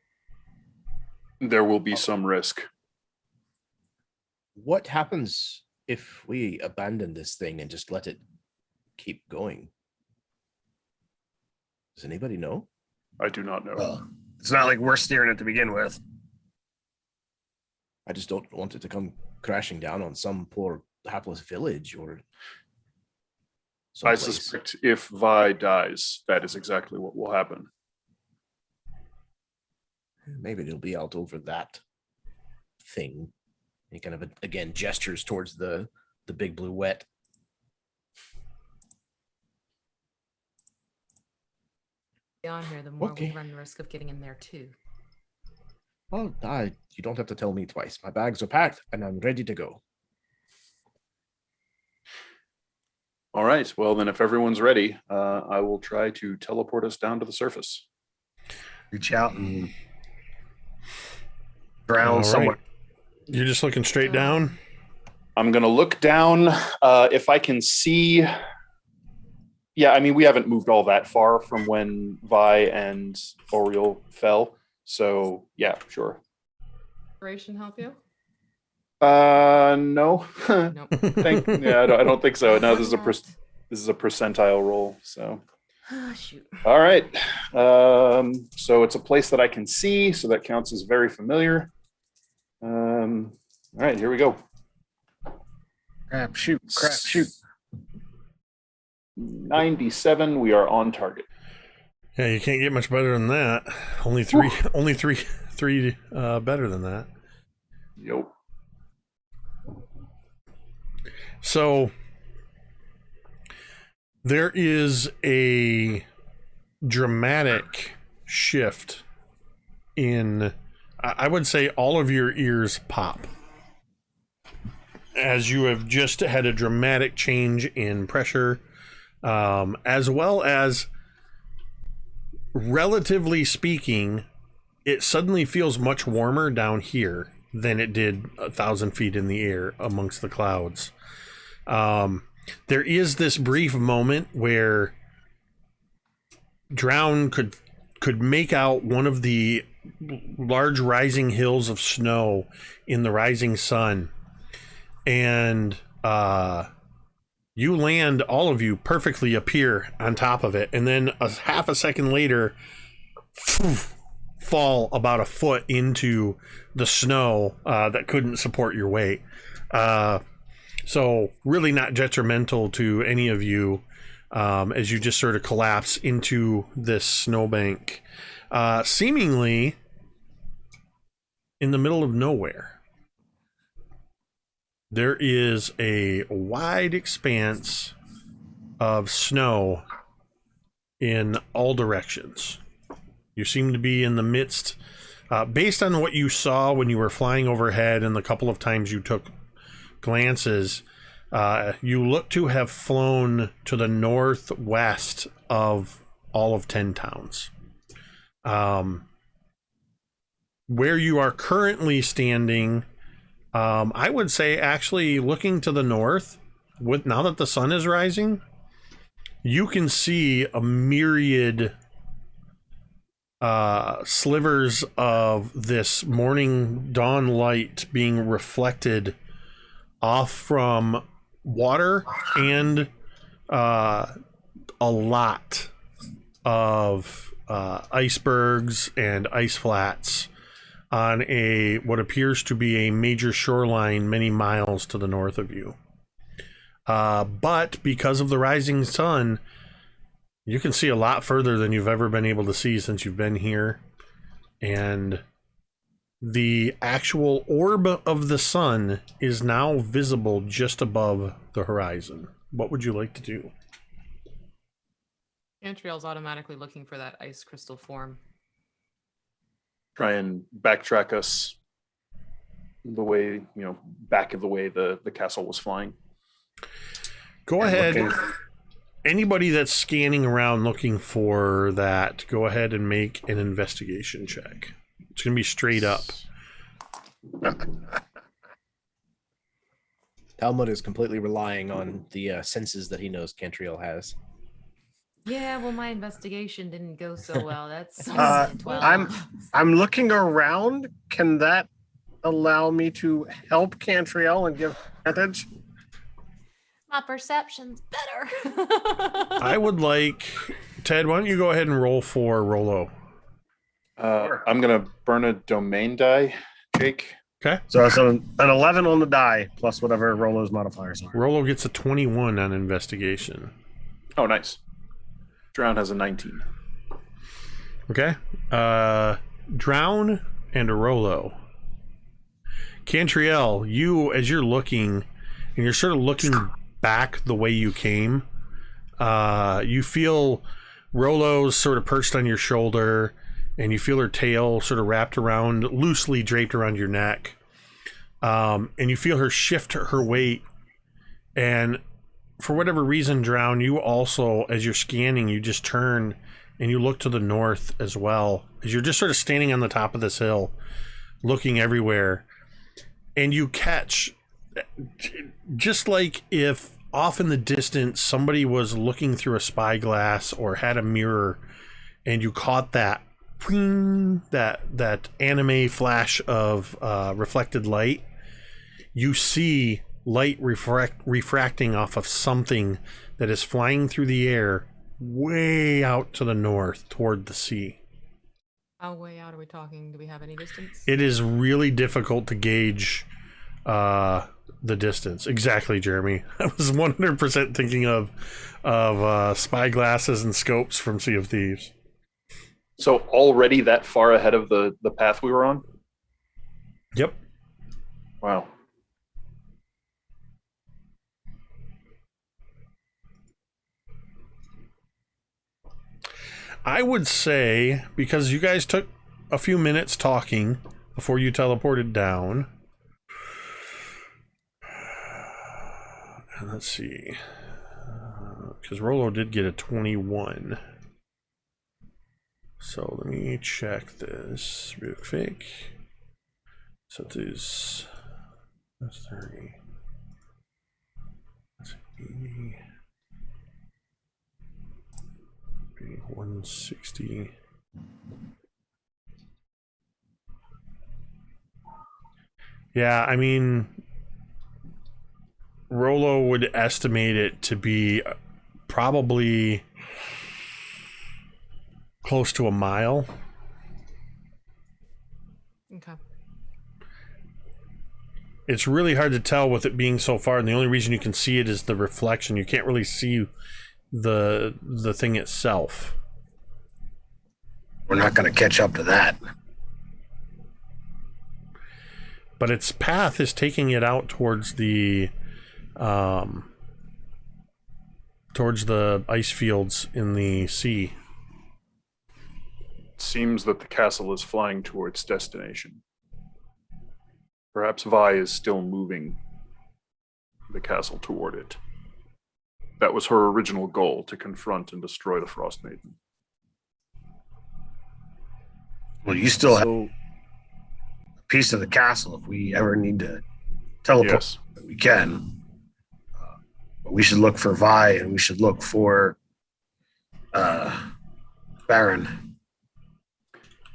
There will be some risk. What happens if we abandon this thing and just let it keep going? Does anybody know? I do not know. Well, it's not like we're steering it to begin with. I just don't want it to come crashing down on some poor hapless village or I someplace. suspect if Vi dies, that is exactly what will happen. Maybe it'll be out over that thing. He kind of again gestures towards the big blue wet. Beyond here, the more Okay. we run the risk of getting in there too. Well, you don't have to tell me twice. My bags are packed and I'm ready to go. All right. Well, then, if everyone's ready, I will try to teleport us down to the surface. Reach out and drown All right. somewhere. You're just looking straight down? I'm going to look down if I can see. Yeah, I mean, we haven't moved all that far from when Vi and Oriel fell. So, yeah, sure. Inspiration help you? No. Nope. I don't think so. No, this is a percentile roll. So, Ah, shoot. all right. So it's a place that I can see, so that counts as very familiar. All right, here we go. Crap, shoot. 97. We are on target. Yeah, you can't get much better than that. Only three better than that. Yep. So there is a dramatic shift in, I would say, all of your ears pop as you have just had a dramatic change in pressure, as well as, relatively speaking, it suddenly feels much warmer down here than it did 1,000 feet in the air amongst the clouds. There is this brief moment where Drown could make out one of the large rising hills of snow in the rising sun, and you land, all of you perfectly appear on top of it, and then a half a second later fall about a foot into the snow that couldn't support your weight. So really not detrimental to any of you as you just sort of collapse into this snowbank, seemingly in the middle of nowhere. There is a wide expanse of snow in all directions. You seem to be in the midst, based on what you saw when you were flying overhead and the couple of times you took glances, you look to have flown to the northwest of all of 10 towns. Where you are currently standing, I would say actually looking to the north, with now that the sun is rising, you can see a myriad slivers of this morning dawn light being reflected off from water and a lot of icebergs and ice flats on a what appears to be a major shoreline many miles to the north of you. But because of the rising sun, you can see a lot further than you've ever been able to see since you've been here. And the actual orb of the sun is now visible just above the horizon. What would you like to do? Cantriel's automatically looking for that ice crystal form. Try and backtrack us the way, back of the way the castle was flying. Go ahead. Anybody that's scanning around looking for that, go ahead and make an investigation check. It's going to be straight up. Talmud is completely relying on the senses that he knows Cantriel has. Yeah, well, my investigation didn't go so well. That's 12. I'm looking around. Can that allow me to help Cantriel and give advantage? My perception's better. I would like, Ted, why don't you go ahead and roll for Rolo? I'm going to burn a domain die, Jake. Okay. So an 11 on the die, plus whatever Rolo's modifiers are. Rolo gets a 21 on investigation. Oh, nice. Drown has a 19. Okay. Drown and a Rolo. Cantriel, you, as you're looking, and you're sort of looking back the way you came, you feel Rolo's sort of perched on your shoulder, and you feel her tail sort of wrapped around, loosely draped around your neck. And you feel her shift her weight. And for whatever reason, Drown, you also, as you're scanning, you just turn and you look to the north as well. As you're just sort of standing on the top of this hill, looking everywhere. And you catch, just like if off in the distance somebody was looking through a spyglass or had a mirror, and you caught that anime flash of reflected light, you see light refracting off of something that is flying through the air way out to the north toward the sea. How way out are we talking? Do we have any distance? It is really difficult to gauge the distance. Exactly, Jeremy. I was 100% thinking of spyglasses and scopes from Sea of Thieves. So already that far ahead of the path we were on? Yep. Wow. I would say, because you guys took a few minutes talking before you teleported down. And let's see. Because Rolo did get a 21. So let me check this real quick. So that's 30. That's 80. 160. Yeah, I mean, Rolo would estimate it to be probably close to a mile. Okay. It's really hard to tell with it being so far, and the only reason you can see it is the reflection. You can't really see the thing itself. We're not going to catch up to that. But its path is taking it out towards the ice fields in the sea. It seems that the castle is flying towards destination. Perhaps Vi is still moving the castle toward it. That was her original goal, to confront and destroy the Frostmaiden. Well, you still have So, a piece of the castle if we ever need to teleport. Yes. We can. But we should look for Vi, and we should look for Baron.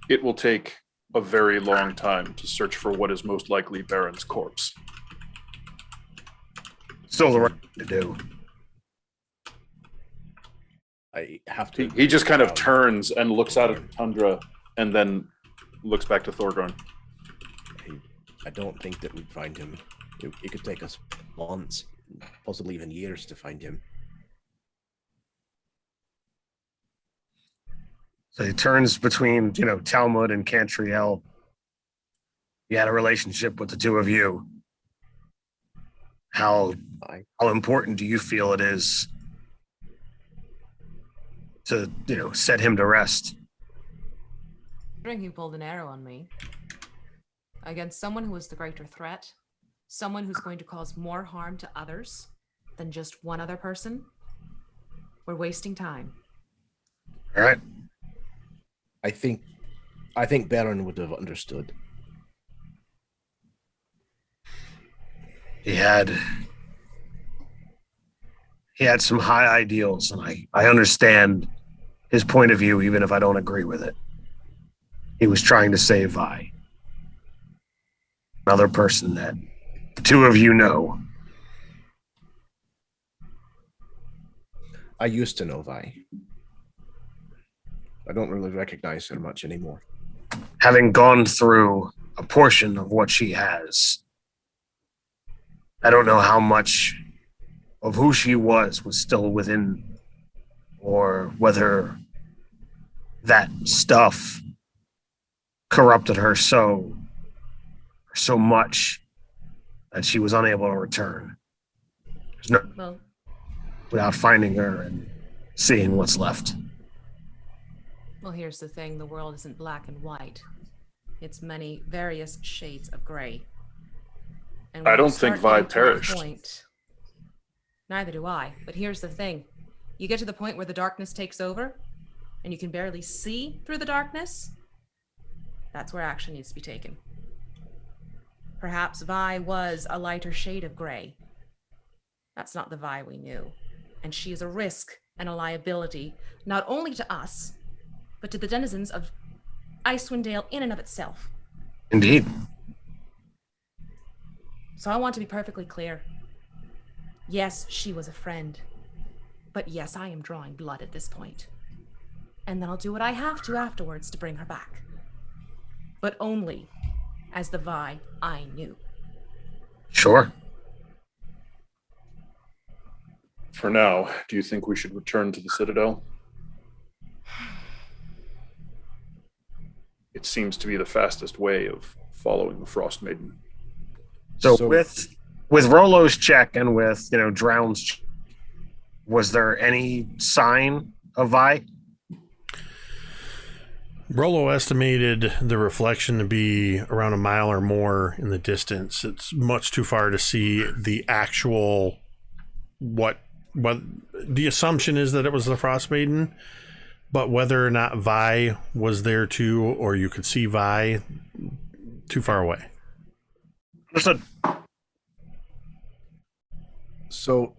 It will take a very long time to search for what is most likely Baron's corpse. Still the right thing to do. I have to. He just kind of turns and looks out at the tundra and then looks back to Thorgarn. I don't think that we'd find him. It could take us months, possibly even years to find him. So he turns between, Talmud and Cantriel. You had a relationship with the two of you. How important do you feel it is to, set him to rest? Considering you pulled an arrow on me against someone who is the greater threat, someone who's going to cause more harm to others than just one other person, we're wasting time. All right. I think Baron would have understood. He had some high ideals, and I understand his point of view, even if I don't agree with it. He was trying to save Vi. Another person that the two of you know. I used to know Vi. I don't really recognize her much anymore. Having gone through a portion of what she has, I don't know how much of who she was still within, or whether that stuff corrupted her so much that she was unable to return. There's no Well, without finding her and seeing what's left. well, here's the thing. The world isn't black and white. It's many various shades of gray. And I when don't you think start Vi getting to that perished. point- neither do I. But here's the thing. You get to the point where the darkness takes over and you can barely see through the darkness. That's where action needs to be taken. Perhaps Vi was a lighter shade of gray. That's not the Vi we knew. And she is a risk and a liability, not only to us, but to the denizens of Icewind Dale in and of itself. Indeed. So I want to be perfectly clear. Yes, she was a friend. But yes, I am drawing blood at this point. And then I'll do what I have to afterwards to bring her back. But only as the Vi I knew. Sure. For now, do you think we should return to the Citadel? It seems to be the fastest way of following the Frostmaiden. So So- with Rolo's check and with Drown's check, was there any sign of Vi? Rolo estimated the reflection to be around a mile or more in the distance. It's much too far to see the actual what the assumption is that it was the Frostmaiden, but whether or not Vi was there too, or you could see Vi, too far away. Understood. So,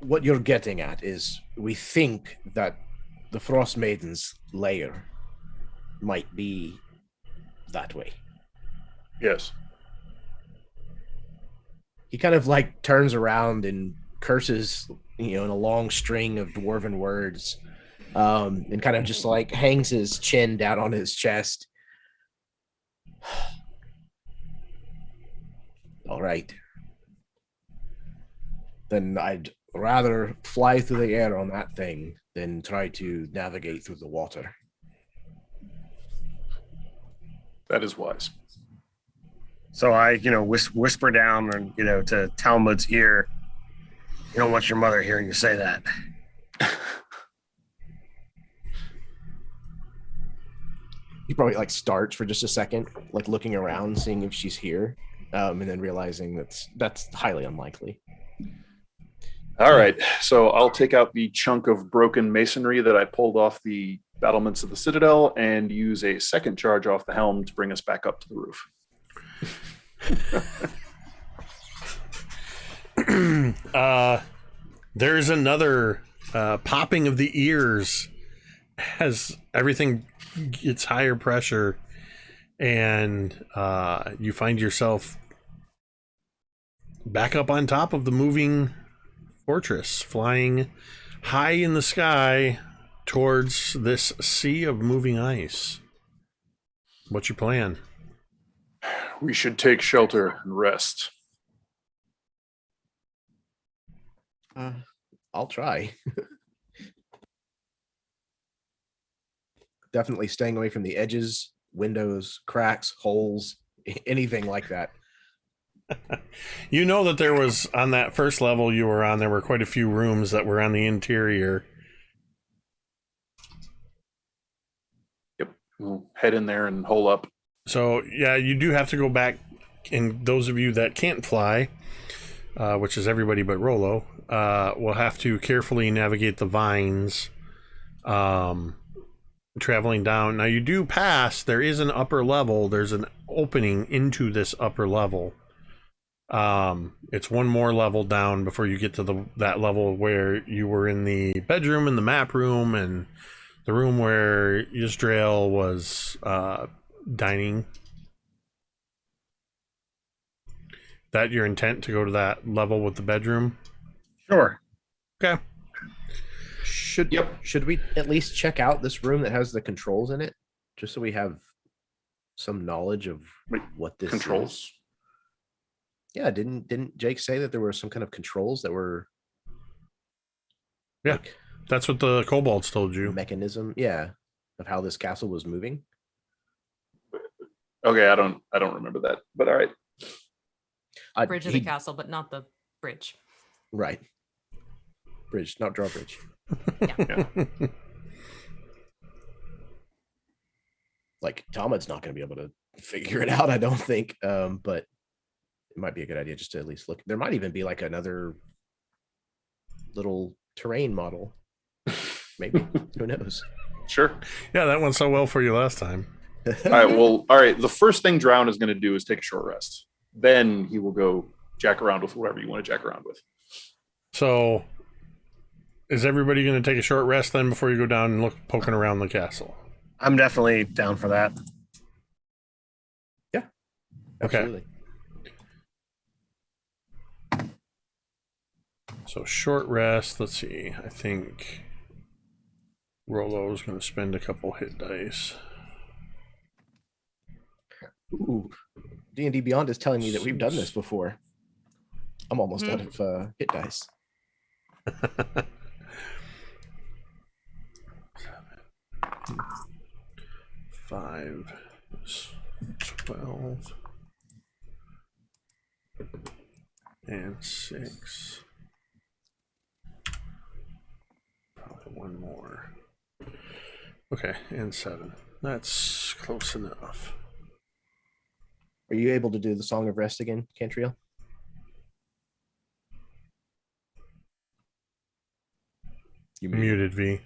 what you're getting at is we think that the Frostmaiden's lair might be that way. Yes. he kind of like turns around and curses, in a long string of dwarven words, and kind of just like hangs his chin down on his chest. All right. Then I'd rather fly through the air on that thing than try to navigate through the water. That is wise. So I, whisper down, and to Talmud's ear. You don't want your mother hearing you say that. He probably like starts for just a second, like looking around, seeing if she's here, and then realizing that's highly unlikely. All right, so I'll take out the chunk of broken masonry that I pulled off the battlements of the citadel and use a second charge off the helm to bring us back up to the roof. There's another popping of the ears as everything gets higher pressure, and you find yourself back up on top of the moving fortress, flying high in the sky towards this sea of moving ice. What's your plan? We should take shelter and rest. I'll try. Definitely staying away from the edges, windows, cracks, holes, anything like that. You know that there was, on that first level you were on, there were quite a few rooms that were on the interior. Yep. We'll head in there and hole up. So, yeah, you do have to go back, and those of you that can't fly, which is everybody but Rolo, will have to carefully navigate the vines, traveling down. Now, you do pass, there is an upper level, there's an opening into this upper level. It's one more level down before you get to that level where you were in the bedroom and the map room and the room where Yisrael was dining. That your intent to go to that level with the bedroom? Sure. Okay. Should we at least check out this room that has the controls in it, just so we have some knowledge of what this Controls? is? Yeah, didn't Jake say that there were some kind of controls that were? Yeah, that's what the kobolds told you. Mechanism, yeah, of how this castle was moving. Okay, I don't remember that, but all right. Bridge of the castle, but not the bridge. Right. Bridge, not drawbridge. Yeah. Like Talmud's not going to be able to figure it out, I don't think. But it might be a good idea just to at least look. There might even be like another little terrain model. Maybe. Who knows? Sure. Yeah, that went so well for you last time. All right. The first thing Drown is going to do is take a short rest. Then he will go jack around with whatever you want to jack around with. So, is everybody going to take a short rest then before you go down and look poking around the castle? I'm definitely down for that. Yeah. Okay. Absolutely. So short rest. Let's see. I think Rolo is going to spend a couple hit dice. Ooh. D&D Beyond is telling me that we've done this before. I'm almost out of hit dice. 5, 12, and 6. Probably one more. Okay, and 7. That's close enough. Are you able to do the Song of Rest again, Cantriel? You Muted, V.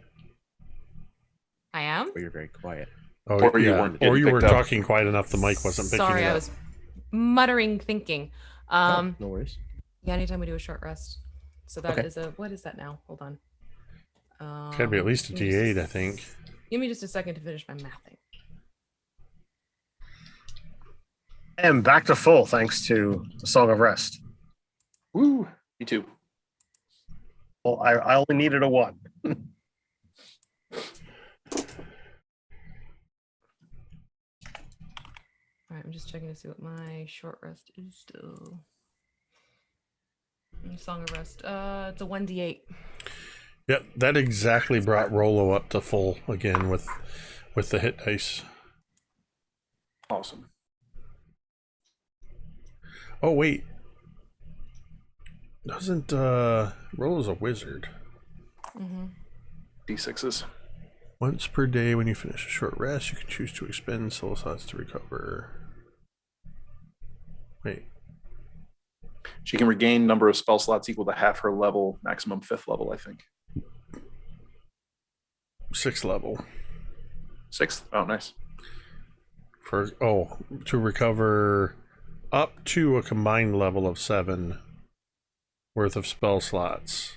I am? Or you're very quiet. Oh, Or you yeah. weren't Or you getting were picked up. talking quiet enough the mic wasn't picking Sorry, it I up. was muttering, thinking. No worries. Yeah, anytime we do a short rest. So that Okay. is what is that now? Hold on. It's gotta be at least a give me just D8, I think. Give me just a second to finish my mathing. And back to full thanks to the Song of Rest. Woo! Me too. Well, I only needed a 1. All right, I'm just checking to see what my short rest is still. Song of Rest. It's a 1d8. Yep, that exactly brought Rolo up to full again with the hit dice. Awesome. Oh wait, doesn't Rolo's a wizard? Mm-hmm. D6s. Once per day, when you finish a short rest, you can choose to expend soul slots to recover. Wait. She can regain number of spell slots equal to half her level, maximum 5th level, I think. 6th level. 6th? Oh, nice. To recover up to a combined level of 7 worth of spell slots.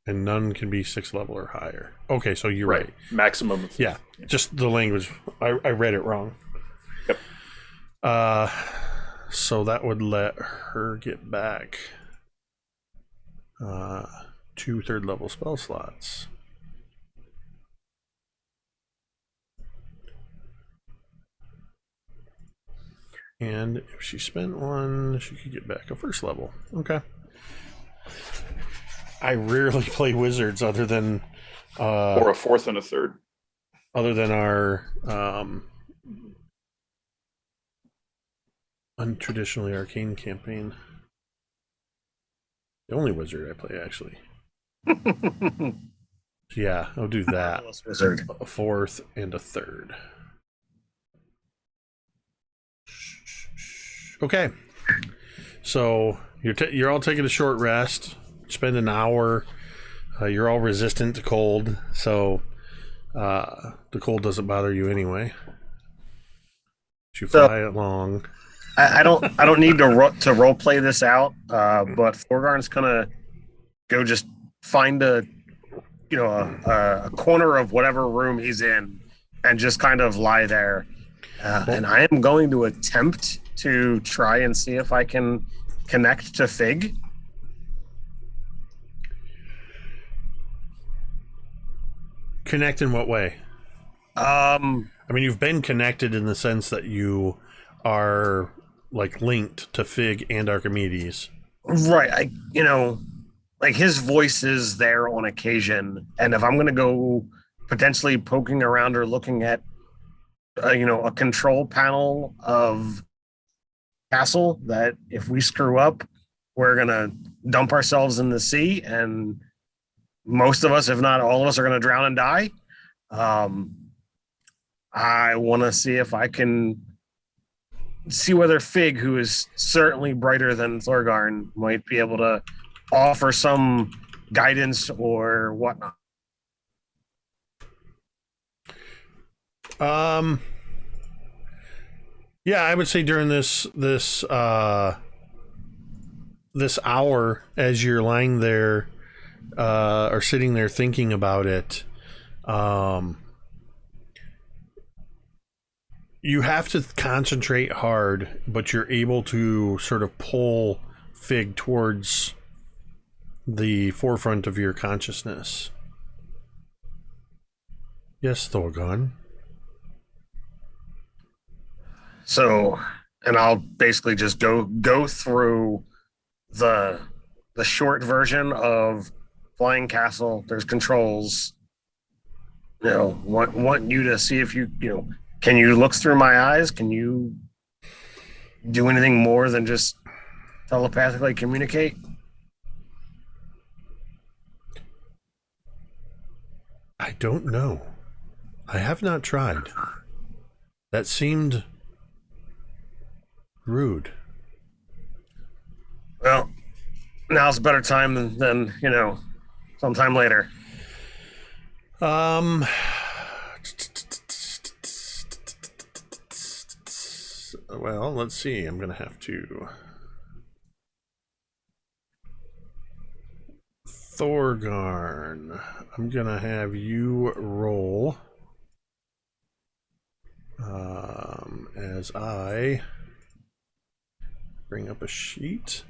And none can be 6th level or higher. Okay, so you're right. Maximum of 5th. Yeah, just the language. I read it wrong. Yep. So that would let her get back 2 third level spell slots. And if she spent 1, she could get back a 1st level. Okay. I rarely play wizards other than Or a 4th and a 3rd. other than our untraditionally arcane campaign. The only wizard I play, actually. Yeah, I'll do that. Wizard. A 4th and a 3rd. Okay, so you're all taking a short rest. Spend an hour. You're all resistant to cold, so the cold doesn't bother you anyway. You fly along. I don't need to role play this out, but Thorgarn's gonna go just find a corner of whatever room he's in and just kind of lie there. And I am going to attempt to try and see if I can connect to Fig. Connect in what way? I mean, you've been connected in the sense that you are like linked to Fig and Archimedes. Right. Like his voice is there on occasion. And if I'm going to go potentially poking around or looking at, a control panel of castle, that if we screw up, we're going to dump ourselves in the sea, and most of us, if not all of us, are going to drown and die. I want to see if I can see whether Fig, who is certainly brighter than Thorgarn, might be able to offer some guidance or whatnot. Yeah, I would say during this hour, as you're lying there or sitting there thinking about it, you have to concentrate hard, but you're able to sort of pull Fig towards the forefront of your consciousness. Yes, Thorgarn. So, and I'll basically just go through the short version of Flying Castle. There's controls. Want you to see if can you look through my eyes? Can you do anything more than just telepathically communicate? I don't know. I have not tried. That seemed rude. Well, now's a better time than sometime later. Well, let's see. I'm gonna have to. Thorgarn, I'm gonna have you roll as I bring up a sheet.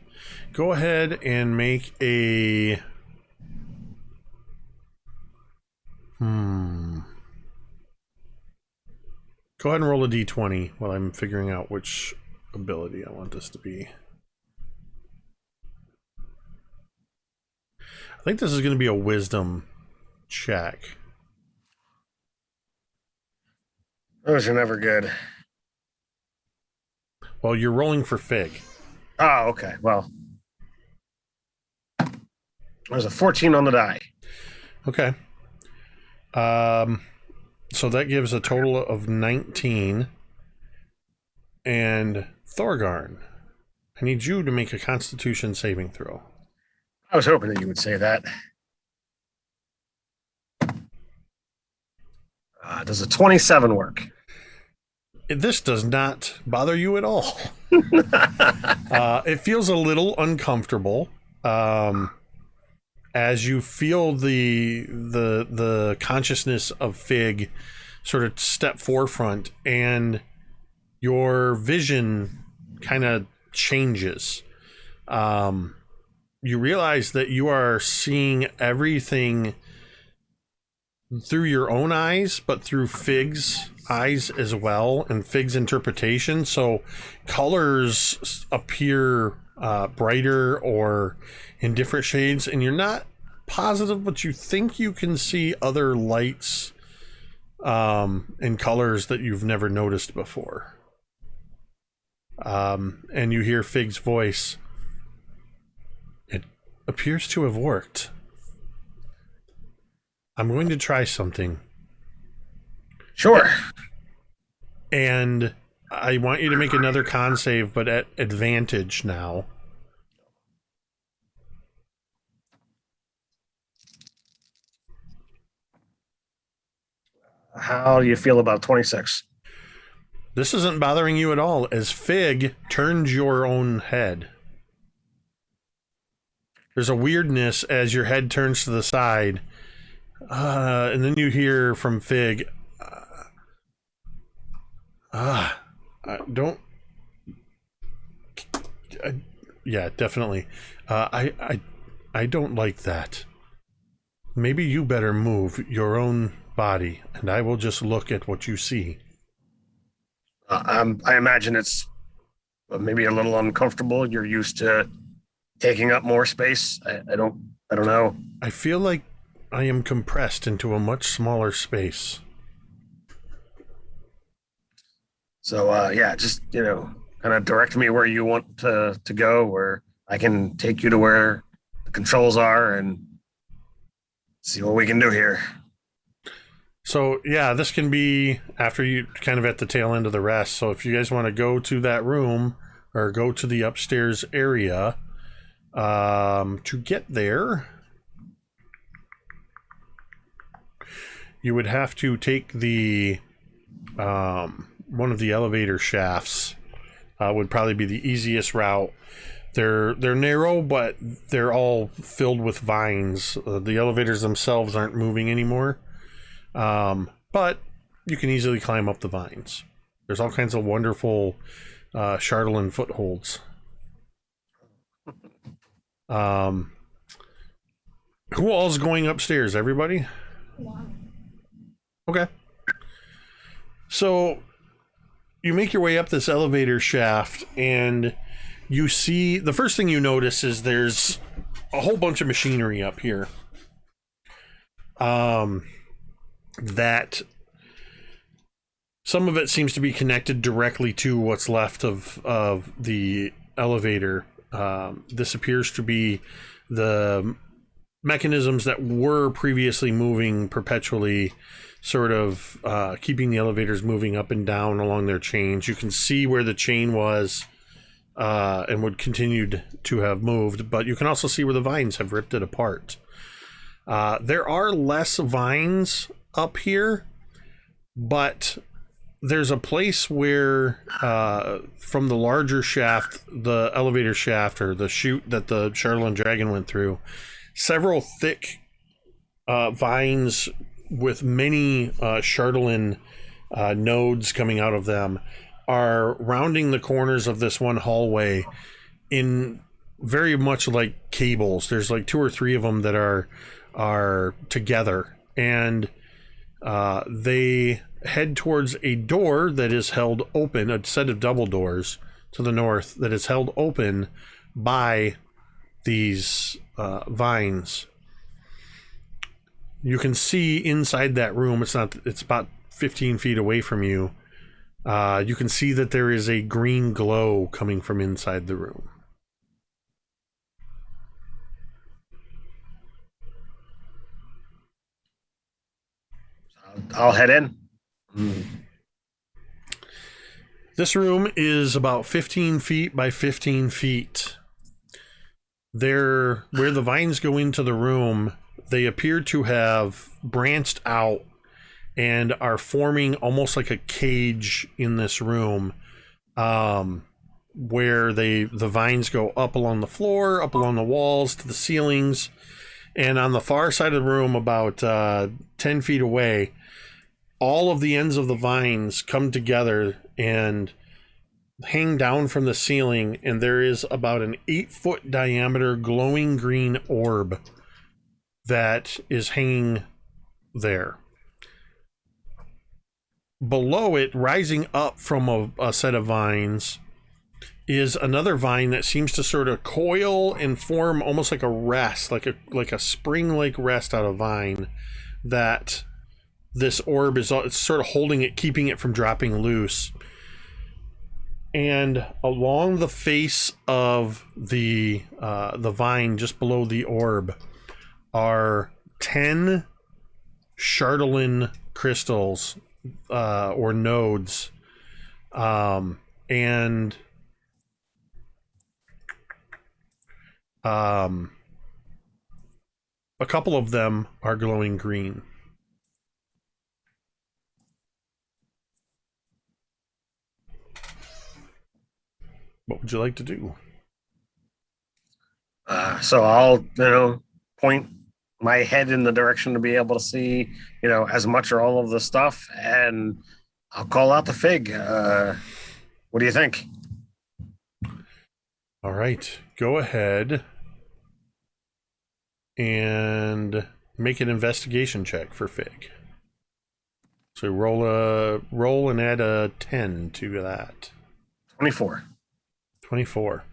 Go ahead and make a... Go ahead and roll a d20 while I'm figuring out which ability I want this to be. I think this is going to be a wisdom check. Those are never good. Well, you're rolling for Fig. Oh, okay. Well, there's a 14 on the die. Okay. So that gives a total of 19. And Thorgarn, I need you to make a Constitution saving throw. I was hoping that you would say that. Does a 27 work? This does not bother you at all. It feels a little uncomfortable as you feel the consciousness of Fig sort of step forefront, and your vision kind of changes. You realize that you are seeing everything through your own eyes, but through Fig's eyes as well, and Fig's interpretation. So colors appear brighter or in different shades, and you're not positive, but you think you can see other lights and colors that you've never noticed before. And you hear Fig's voice. It appears to have worked. I'm going to try something. Sure. And I want you to make another con save, but at advantage now. How do you feel about 26? This isn't bothering you at all, as Fig turns your own head. There's a weirdness as your head turns to the side. And then you hear from Fig, yeah, definitely. I don't like that. Maybe you better move your own body, and I will just look at what you see. I imagine it's maybe a little uncomfortable. You're used to taking up more space. I don't know. I feel like I am compressed into a much smaller space. So, yeah, just, kind of direct me where you want to go, where I can take you to where the controls are and see what we can do here. So, yeah, this can be after you kind of at the tail end of the rest. So if you guys want to go to that room or go to the upstairs area to get there, you would have to take the one of the elevator shafts. Would probably be the easiest route. They're narrow, but they're all filled with vines. The elevators themselves aren't moving anymore, but you can easily climb up the vines. There's all kinds of wonderful Charlatan footholds. Who all's going upstairs? Everybody? Okay. So you make your way up this elevator shaft, and you see, the first thing you notice is there's a whole bunch of machinery up here. That some of it seems to be connected directly to what's left of the elevator. This appears to be the mechanisms that were previously moving perpetually, sort of keeping the elevators moving up and down along their chains. You can see where the chain was and would continue to have moved, but you can also see where the vines have ripped it apart. There are less vines up here, but there's a place where from the larger shaft, the elevator shaft, or the chute that the Charlatan Dragon went through, several thick vines with many Charlatan nodes coming out of them are rounding the corners of this one hallway in very much like cables. There's like 2 or 3 of them that are together, and they head towards a door that is held open, a set of double doors to the north that is held open by these vines. You can see inside that room. It's about 15 feet away from you. You can see that there is a green glow coming from inside the room. I'll head in. This room is about 15 feet by 15 feet. Where the vines go into the room, they appear to have branched out and are forming almost like a cage in this room, where the vines go up along the floor, up along the walls, to the ceilings. And on the far side of the room, about 10 feet away, all of the ends of the vines come together and hang down from the ceiling, and there is about an 8-foot diameter glowing green orb that is hanging there. Below it, rising up from a set of vines, is another vine that seems to sort of coil and form almost like a rest, like a spring-like rest out of vine, that this orb is sort of holding it, keeping it from dropping loose. And along the face of the vine, just below the orb, are 10 Chardolin crystals, or nodes, and a couple of them are glowing green. What would you like to do? So I'll, point my head in the direction to be able to see, as much or all of the stuff, and I'll call out the fig. What do you think? All right, go ahead and make an investigation check for Fig. So roll and add a 10 to that. 24. 24.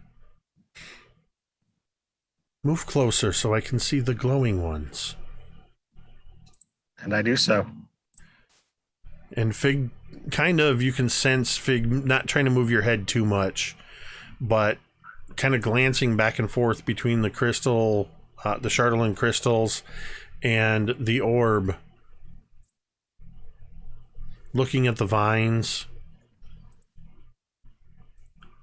Move closer so I can see the glowing ones. And I do so. And Fig, you can sense Fig not trying to move your head too much, but kind of glancing back and forth between the crystal, the Chardolin crystals, and the orb. Looking at the vines.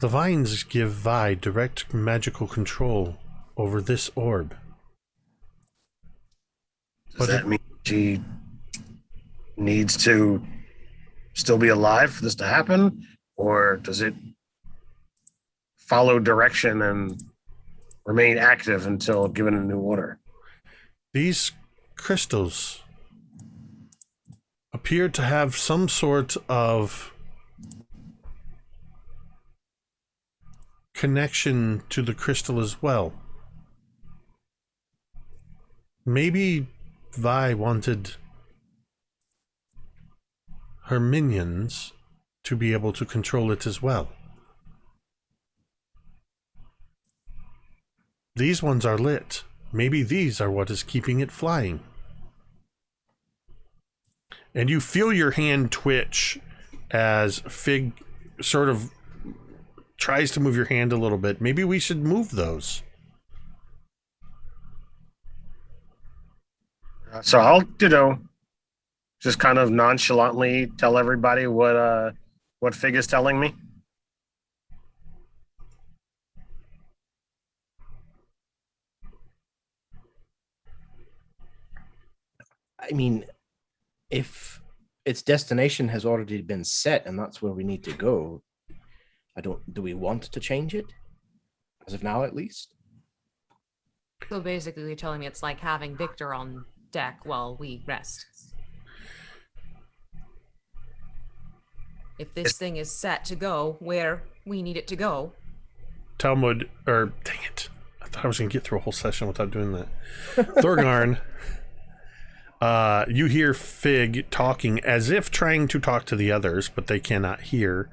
The vines give Vi direct magical control over this orb. Does that mean she needs to still be alive for this to happen? Or does it follow direction and remain active until given a new order? These crystals appear to have some sort of connection to the crystal as well. Maybe Vi wanted her minions to be able to control it as well. These ones are lit. Maybe these are what is keeping it flying. And you feel your hand twitch as Fig sort of tries to move your hand a little bit. Maybe we should move those. So I'll, just kind of nonchalantly tell everybody what Fig is telling me. I mean, if its destination has already been set and that's where we need to go, do we want to change it? As of now, at least? So basically, you're telling me it's like having Victor on deck while we rest. if this thing is set to go where we need it to go. Talmud, or dang it. I thought I was going to get through a whole session without doing that. Thorgarn, you hear Fig talking as if trying to talk to the others, but they cannot hear.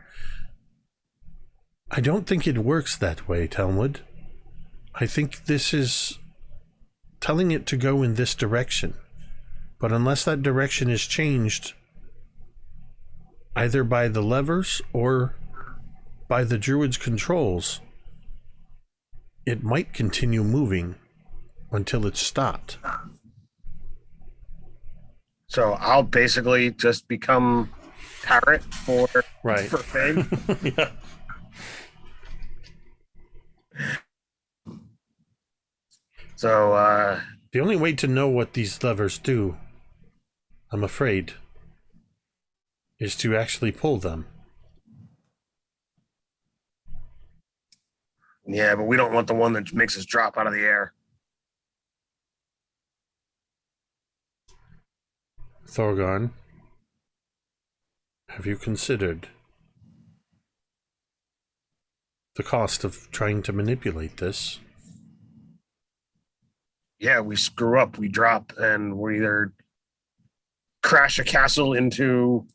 I don't think it works that way, Talmud. I think this is telling it to go in this direction. But unless that direction is changed, either by the levers or by the druid's controls, it might continue moving until it's stopped. So I'll basically just become parrot for Fig. Yeah. So The only way to know what these levers do, I'm afraid, is to actually pull them. yeah, but we don't want the one that makes us drop out of the air. Thorgarn, have you considered the cost of trying to manipulate this? Yeah, we screw up, we drop, and we either crash a castle into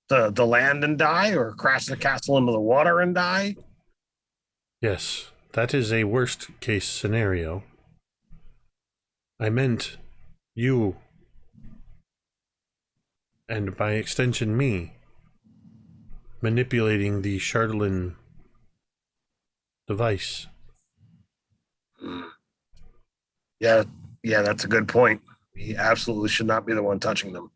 the land and die, or crash the castle into the water and die. Yes, that is a worst case scenario. I meant you, and by extension me, manipulating the Chardolin device. Yeah, that's a good point. He absolutely should not be the one touching them.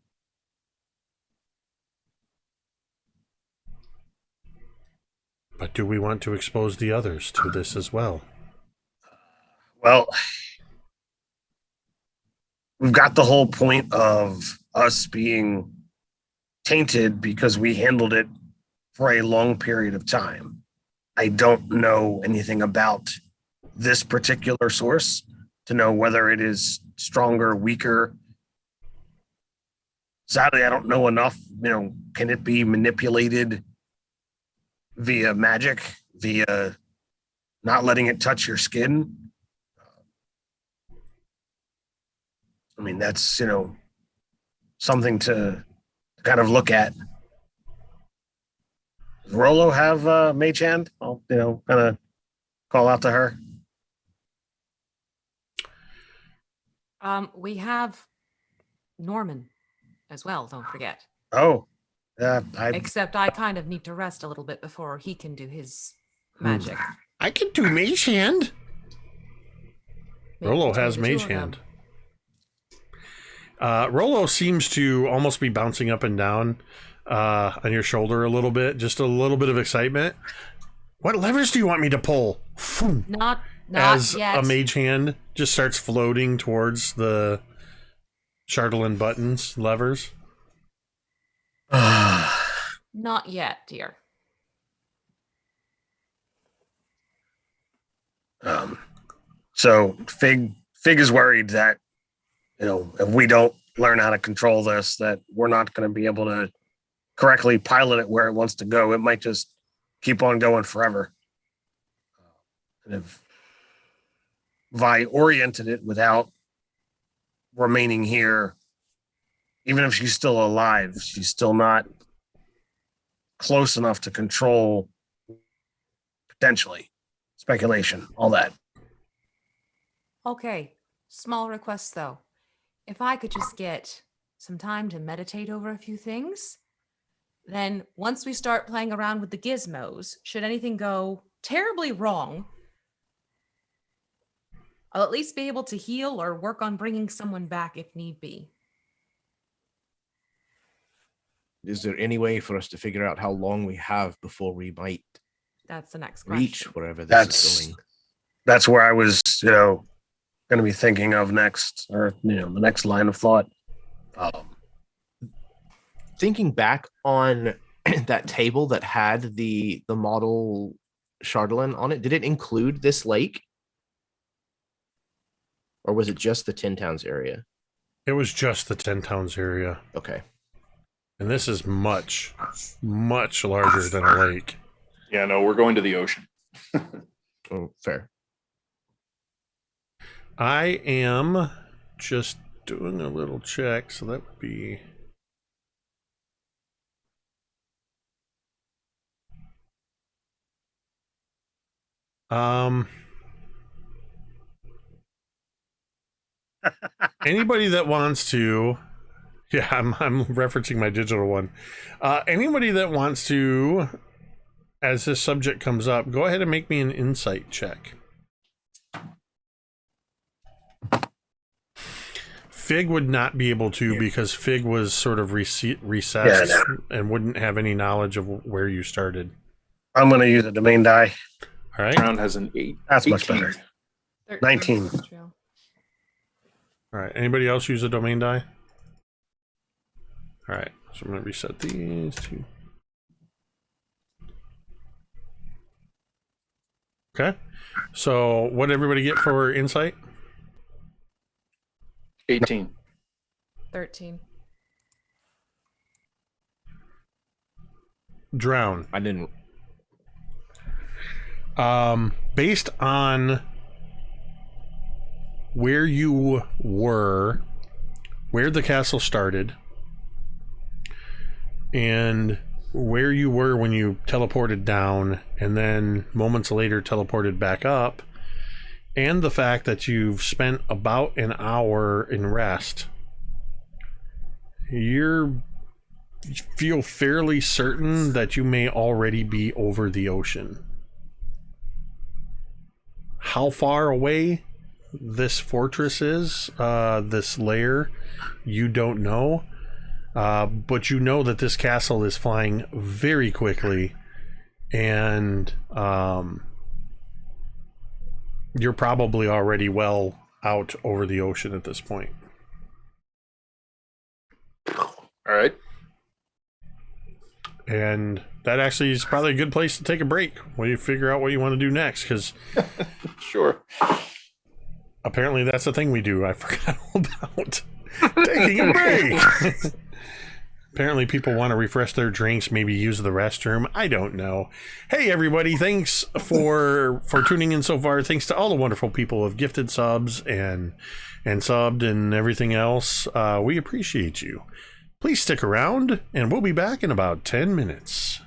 But do we want to expose the others to this as well? Well, we've got the whole point of us being tainted because we handled it for a long period of time. I don't know anything about this particular source to know whether it is stronger, weaker. Sadly, I don't know enough. Can it be manipulated via magic, via not letting it touch your skin? I mean, that's, something to kind of look at. Does Rolo have Mage Hand? I'll, kind of call out to her. We have Norman as well, don't forget. Oh, Except I kind of need to rest a little bit before he can do his magic. I can do Mage Hand. Maybe Rolo between has the two Mage of them. Hand. Rolo seems to almost be bouncing up and down on your shoulder a little bit, just a little bit of excitement. What levers do you want me to pull? Not As yet. a Mage Hand just starts floating towards the Chardolin buttons, levers. Not yet, dear. So Fig is worried that, if we don't learn how to control this, that we're not going to be able to correctly pilot it where it wants to go. It might just keep on going forever. And if Vi oriented it without remaining here, even if she's still alive, she's still not close enough to control, potentially. Speculation, all that. Okay, small request though. If I could just get some time to meditate over a few things, then once we start playing around with the gizmos, should anything go terribly wrong, I'll at least be able to heal or work on bringing someone back if need be. Is there any way for us to figure out how long we have before we might That's the next question. reach wherever this is going? That's where I was, going to be thinking of next, or the next line of thought. Thinking back on that table that had the model Chardolin on it, did it include this lake? Or was it just the 10 Towns area? It was just the 10 Towns area. Okay. And this is much, much larger than a lake. Yeah, no, we're going to the ocean. Oh, fair. I am just doing a little check, so that would be... Anybody that wants to... Yeah, I'm referencing my digital one. Anybody that wants to, as this subject comes up, go ahead and make me an insight check. Fig would not be able to because Fig was sort of recessed and wouldn't have any knowledge of where you started. I'm going to use a domain die. All right. Round has an 8. That's 18. much better. 13 19. Cantriel. All right. Anybody else use a domain die? All right. So I'm going to reset these two. Okay. So what did everybody get for insight? 18. 13. Drown. I didn't. Based on where you were, where the castle started, and where you were when you teleported down, and then moments later teleported back up, and the fact that you've spent about an hour in rest, you feel fairly certain that you may already be over the ocean. How far away this fortress is, this lair, you don't know. But you know that this castle is flying very quickly, and you're probably already well out over the ocean at this point. All right. And that actually is probably a good place to take a break while you figure out what you want to do next, because Sure. apparently that's the thing we do. I forgot all about taking a break. Apparently people want to refresh their drinks, maybe use the restroom. I don't know. Hey, everybody. Thanks for tuning in so far. Thanks to all the wonderful people who have gifted subs and subbed and everything else. We appreciate you. Please stick around, and we'll be back in about 10 minutes.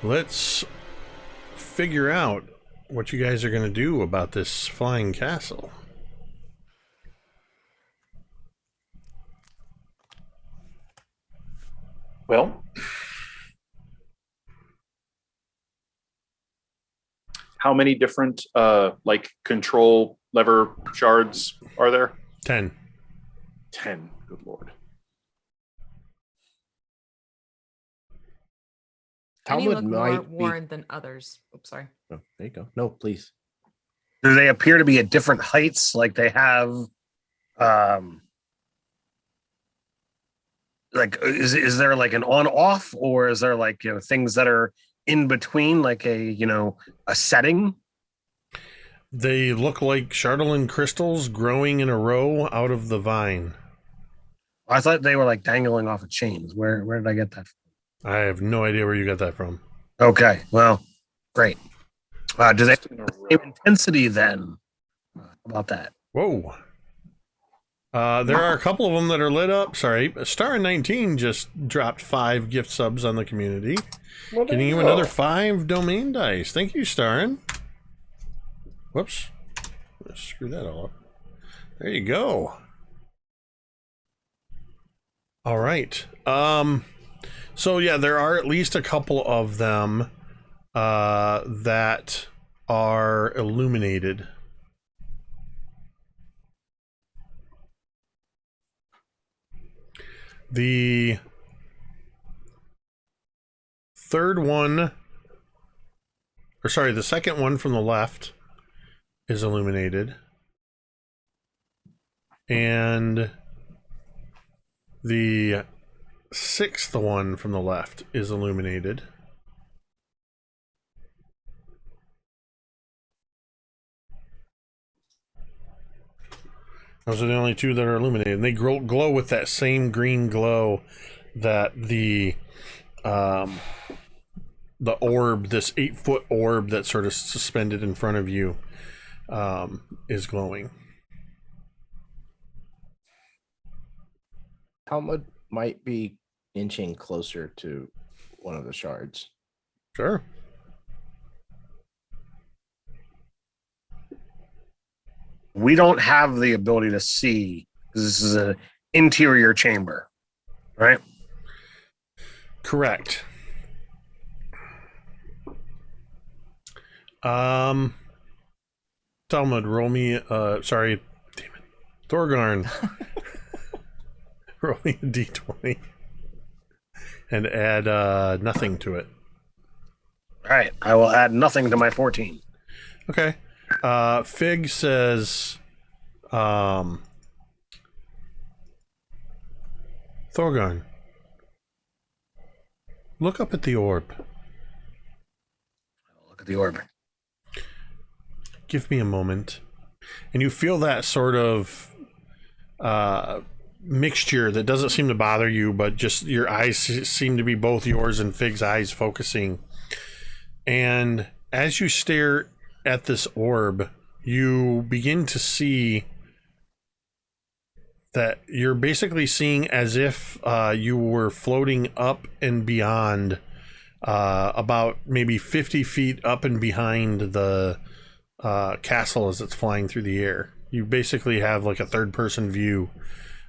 let's figure out what you guys are going to do about this flying castle. Well, how many different like control lever shards are there? 10. 10. Good lord. Any Talmud look more might be. worn than others. Oops, sorry. Oh, there you go. No, please. Do they appear to be at different heights? Like they have, like is there like an on-off, or is there like things that are in between, like a a setting? They look like Chardolin crystals growing in a row out of the vine. I thought they were like dangling off of chains. Where did I get that from? I have no idea where you got that from. Okay, well, great. Do they have intensity then? How about that? Whoa. There are a couple of them that are lit up. Sorry, Star and 19 just dropped 5 gift subs on the community. Well, Getting you another 5 domain dice. Thank you, Starin. Whoops. Screw that all up. There you go. All right. So yeah, there are at least a couple of them that are illuminated. The third one, or sorry, the second one from the left is illuminated. And the sixth one from the left is illuminated. Those are the only 2 that are illuminated. And they glow with that same green glow that the orb, this 8-foot orb that's sort of suspended in front of you, is glowing. Talmud might be inching closer to one of the shards. Sure. We don't have the ability to see because this is an interior chamber, right? Correct. Talmud, roll me sorry, damn it. Thorgarn. Roll me a d20 and add nothing to it. All right, I will add nothing to my 14. Okay. Fig says, Thorgarn, look up at the orb. Look at the orb. Give me a moment. And you feel that sort of mixture that doesn't seem to bother you, but just your eyes seem to be both yours and Fig's eyes focusing. And as you stare at this orb, you begin to see that you're basically seeing as if you were floating up and beyond, about maybe 50 feet up and behind the castle as it's flying through the air. You basically have like a third-person view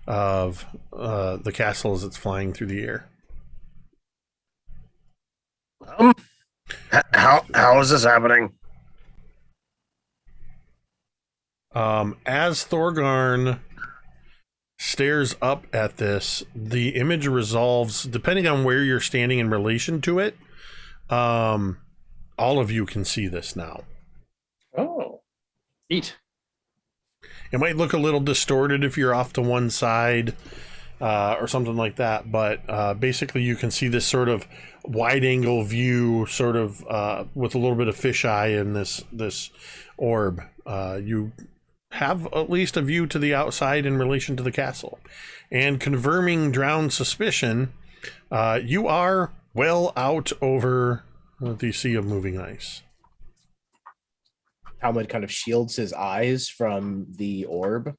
of the castle as it's flying through the air. How is this happening? As Thorgarn stares up at this, the image resolves depending on where you're standing in relation to it. All of you can see this now. Oh, neat. It might look a little distorted if you're off to one side or something like that, but basically you can see this sort of wide angle view, sort of with a little bit of fisheye in this orb. You have at least a view to the outside in relation to the castle. And confirming Drowned suspicion, you are well out over the sea of moving ice. Talmud kind of shields his eyes from the orb,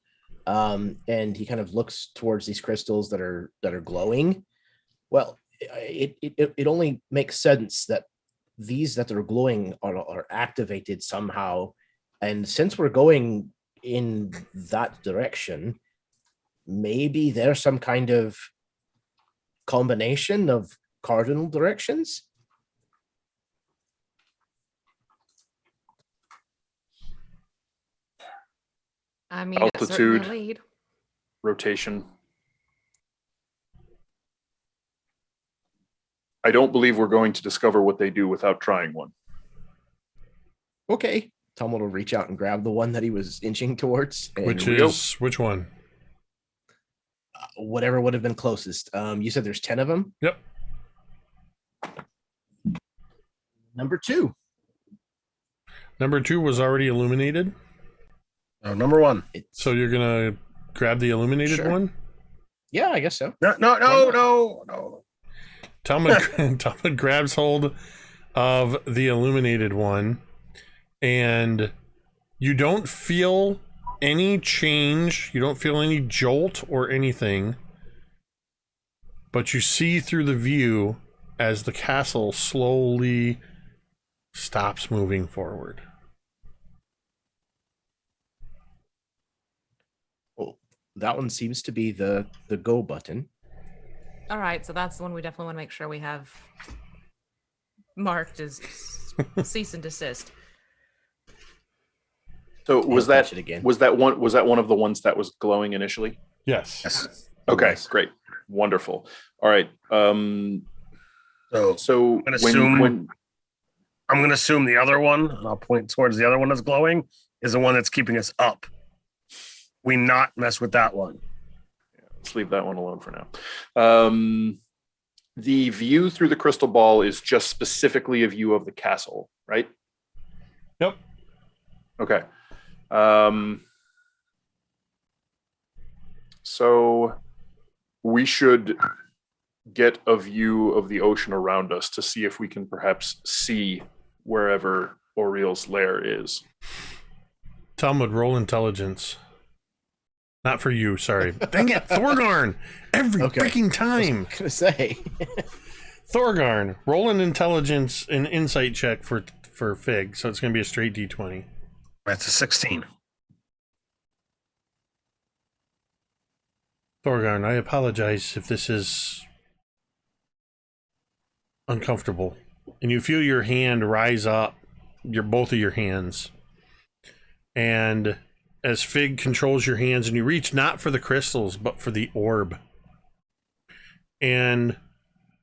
and he kind of looks towards these crystals that are glowing. Well, it only makes sense that these that are glowing are activated somehow. And since we're going in that direction, maybe there's some kind of combination of cardinal directions. I mean, it certainly Altitude. lead. Rotation. I don't believe we're going to discover what they do without trying one. Okay. Talmud will reach out and grab the one that he was inching towards. And Which one? whatever would have been closest. You said there's 10 of them? Yep. Number 2. Number 2 was already illuminated. Oh, number 1. So you're gonna grab the illuminated Sure. one? Yeah, I guess so. No. Talmud grabs hold of the illuminated one, and you don't feel any change. You don't feel any jolt or anything, but you see through the view as the castle slowly stops moving forward. Well, that one seems to be the go button. All right, so that's the one we definitely want to make sure we have marked as cease and desist. So was I'll that touch it again. was that one of the ones that was glowing initially? Yes. Okay, Yes. great, wonderful. All right. So gonna assume- when I'm going to assume the other one, and I'll point towards the other one that's glowing, is the one that's keeping us up. We not mess with that one. let's leave that one alone for now. The view through the crystal ball is just specifically a view of the castle, right? Yep. Okay. So we should get a view of the ocean around us to see if we can perhaps see wherever Oriel's lair is. Talmud, roll intelligence. Not for you, sorry. Dang it, Thorgarn! Every Okay. freaking time! Gonna say. Thorgarn, roll an intelligence and insight check for Fig, so it's going to be a straight d20. That's a 16. Thorgarn, I apologize if this is uncomfortable. And you feel your hand rise up, both of your hands. And as Fig controls your hands, and you reach not for the crystals, but for the orb. And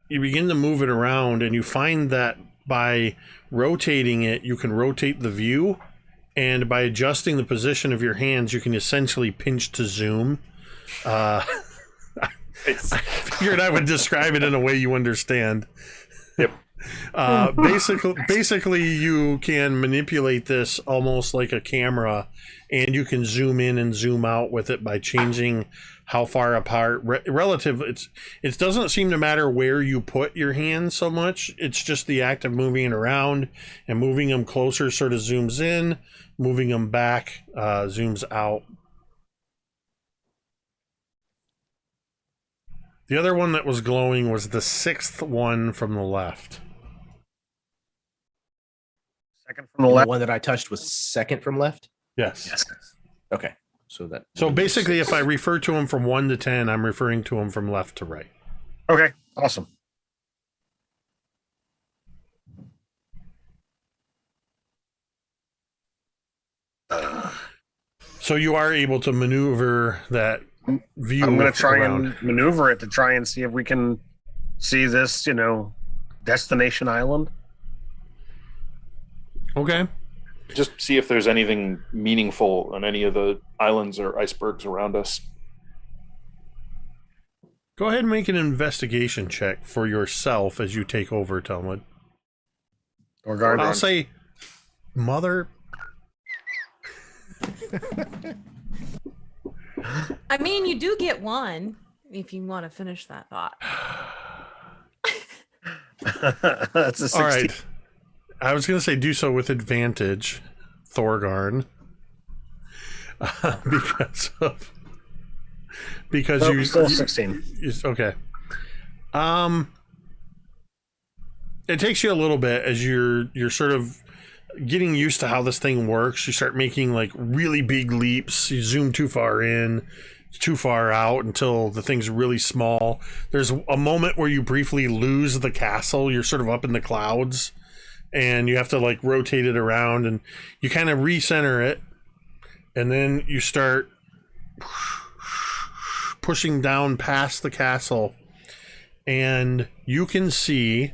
you begin to move it around, and you find that by rotating it, you can rotate the view. And by adjusting the position of your hands, you can essentially pinch to zoom. I figured I would describe it in a way you understand. Yep. Basically, you can manipulate this almost like a camera, and you can zoom in and zoom out with it by changing how far apart relative. It doesn't seem to matter where you put your hands so much. It's just the act of moving it around, and moving them closer sort of zooms in, moving them back zooms out. The other one that was glowing was the 6th one from the left. Second from the The left. one that I touched was second from left. Yes. Okay. So Basically, if I refer to them from 1 to 10, I'm referring to them from left to right. Okay, awesome. So you are able to maneuver that view. I'm going to try around. and maneuver it to try and see if we can see this, destination island. Okay. Just see if there's anything meaningful on any of the islands or icebergs around us. Go ahead and make an investigation check for yourself as you take over, Talmud. Or guard. I'll say, mother. I mean, you do get one if you want to finish that thought. That's a 16. All right. I was going to say do so with advantage, Thorgarn. Because Nope, you still 16. Okay. it takes you a little bit as you're sort of getting used to how this thing works. You start making like really big leaps. You zoom too far in, too far out until the thing's really small. There's a moment where you briefly lose the castle. You're sort of up in the clouds and you have to like rotate it around and you kind of recenter it. And then you start pushing down past the castle and you can see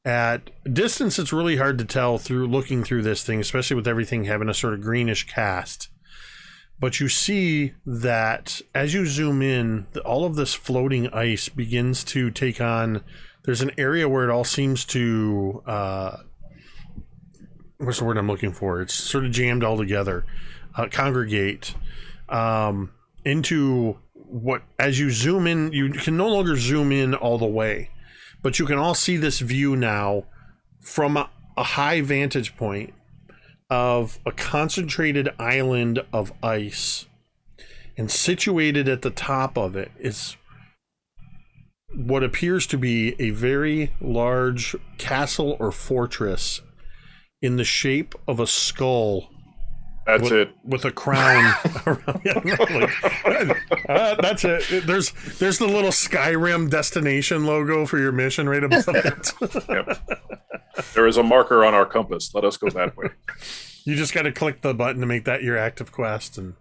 at distance, it's really hard to tell through looking through this thing, especially with everything having a sort of greenish cast. But you see that as you zoom in, all of this floating ice begins to take on. There's an area where it all seems to. What's the word I'm looking for? It's sort of jammed all together, congregate into what. As you zoom in, you can no longer zoom in all the way. But you can all see this view now from a high vantage point of a concentrated island of ice. And situated at the top of it is what appears to be a very large castle or fortress in the shape of a skull. That's it. With a crown around. That's it. There's the little Skyrim destination logo for your mission right above it. Yep. There is a marker on our compass. Let us go that way. You just got to click the button to make that your active quest. And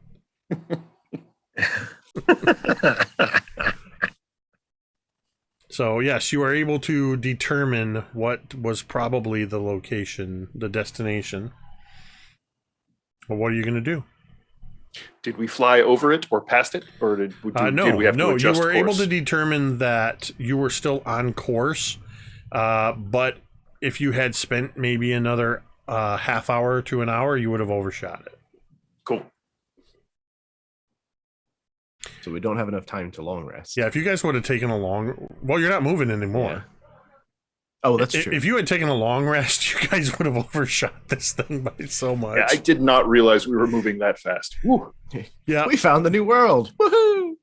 so, yes, you are able to determine what was probably the location, the destination. Well, what are you going to do? Did we fly over it or past it, or did we have to adjust you were course? able to determine that you were still on course, but if you had spent maybe another half hour to an hour, you would have overshot it. Cool. So we don't have enough time to long rest. Yeah, if you guys would have taken a long... Well, you're not moving anymore. Yeah. Oh, that's true. If you had taken a long rest, you guys would have overshot this thing by so much. Yeah, I did not realize we were moving that fast. Woo. Yeah. We found the new world. Woohoo!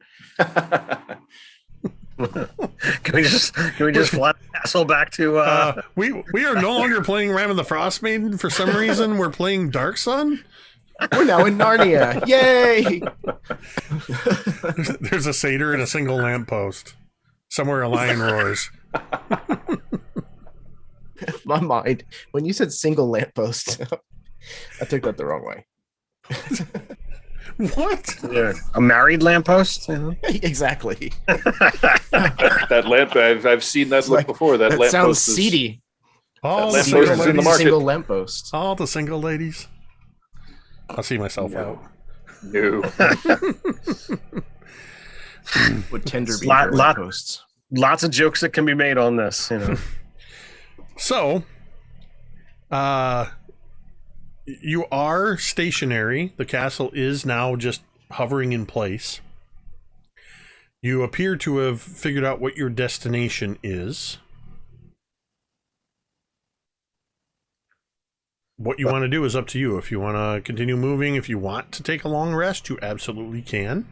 Can we just fly the castle back to we are no longer playing Rime of the Frostmaiden for some reason. We're playing Dark Sun. We're now in Narnia. Yay! There's a satyr and a single lamppost. Somewhere a lion roars. My mind, when you said single lamppost, I took that the wrong way. What? a married lamppost? Exactly. That lamp, I've seen that look before. That sounds lamppost is... seedy. All That the lamppost single is in the ladies. market. Single lamppost. All the single ladies. I'll see myself out. No. Would tender be Lot- for lot- lampposts. Lots of jokes that can be made on this, So, you are stationary. The castle is now just hovering in place. You appear to have figured out what your destination is. What you want to do is up to you. If you want to continue moving, if you want to take a long rest, you absolutely can.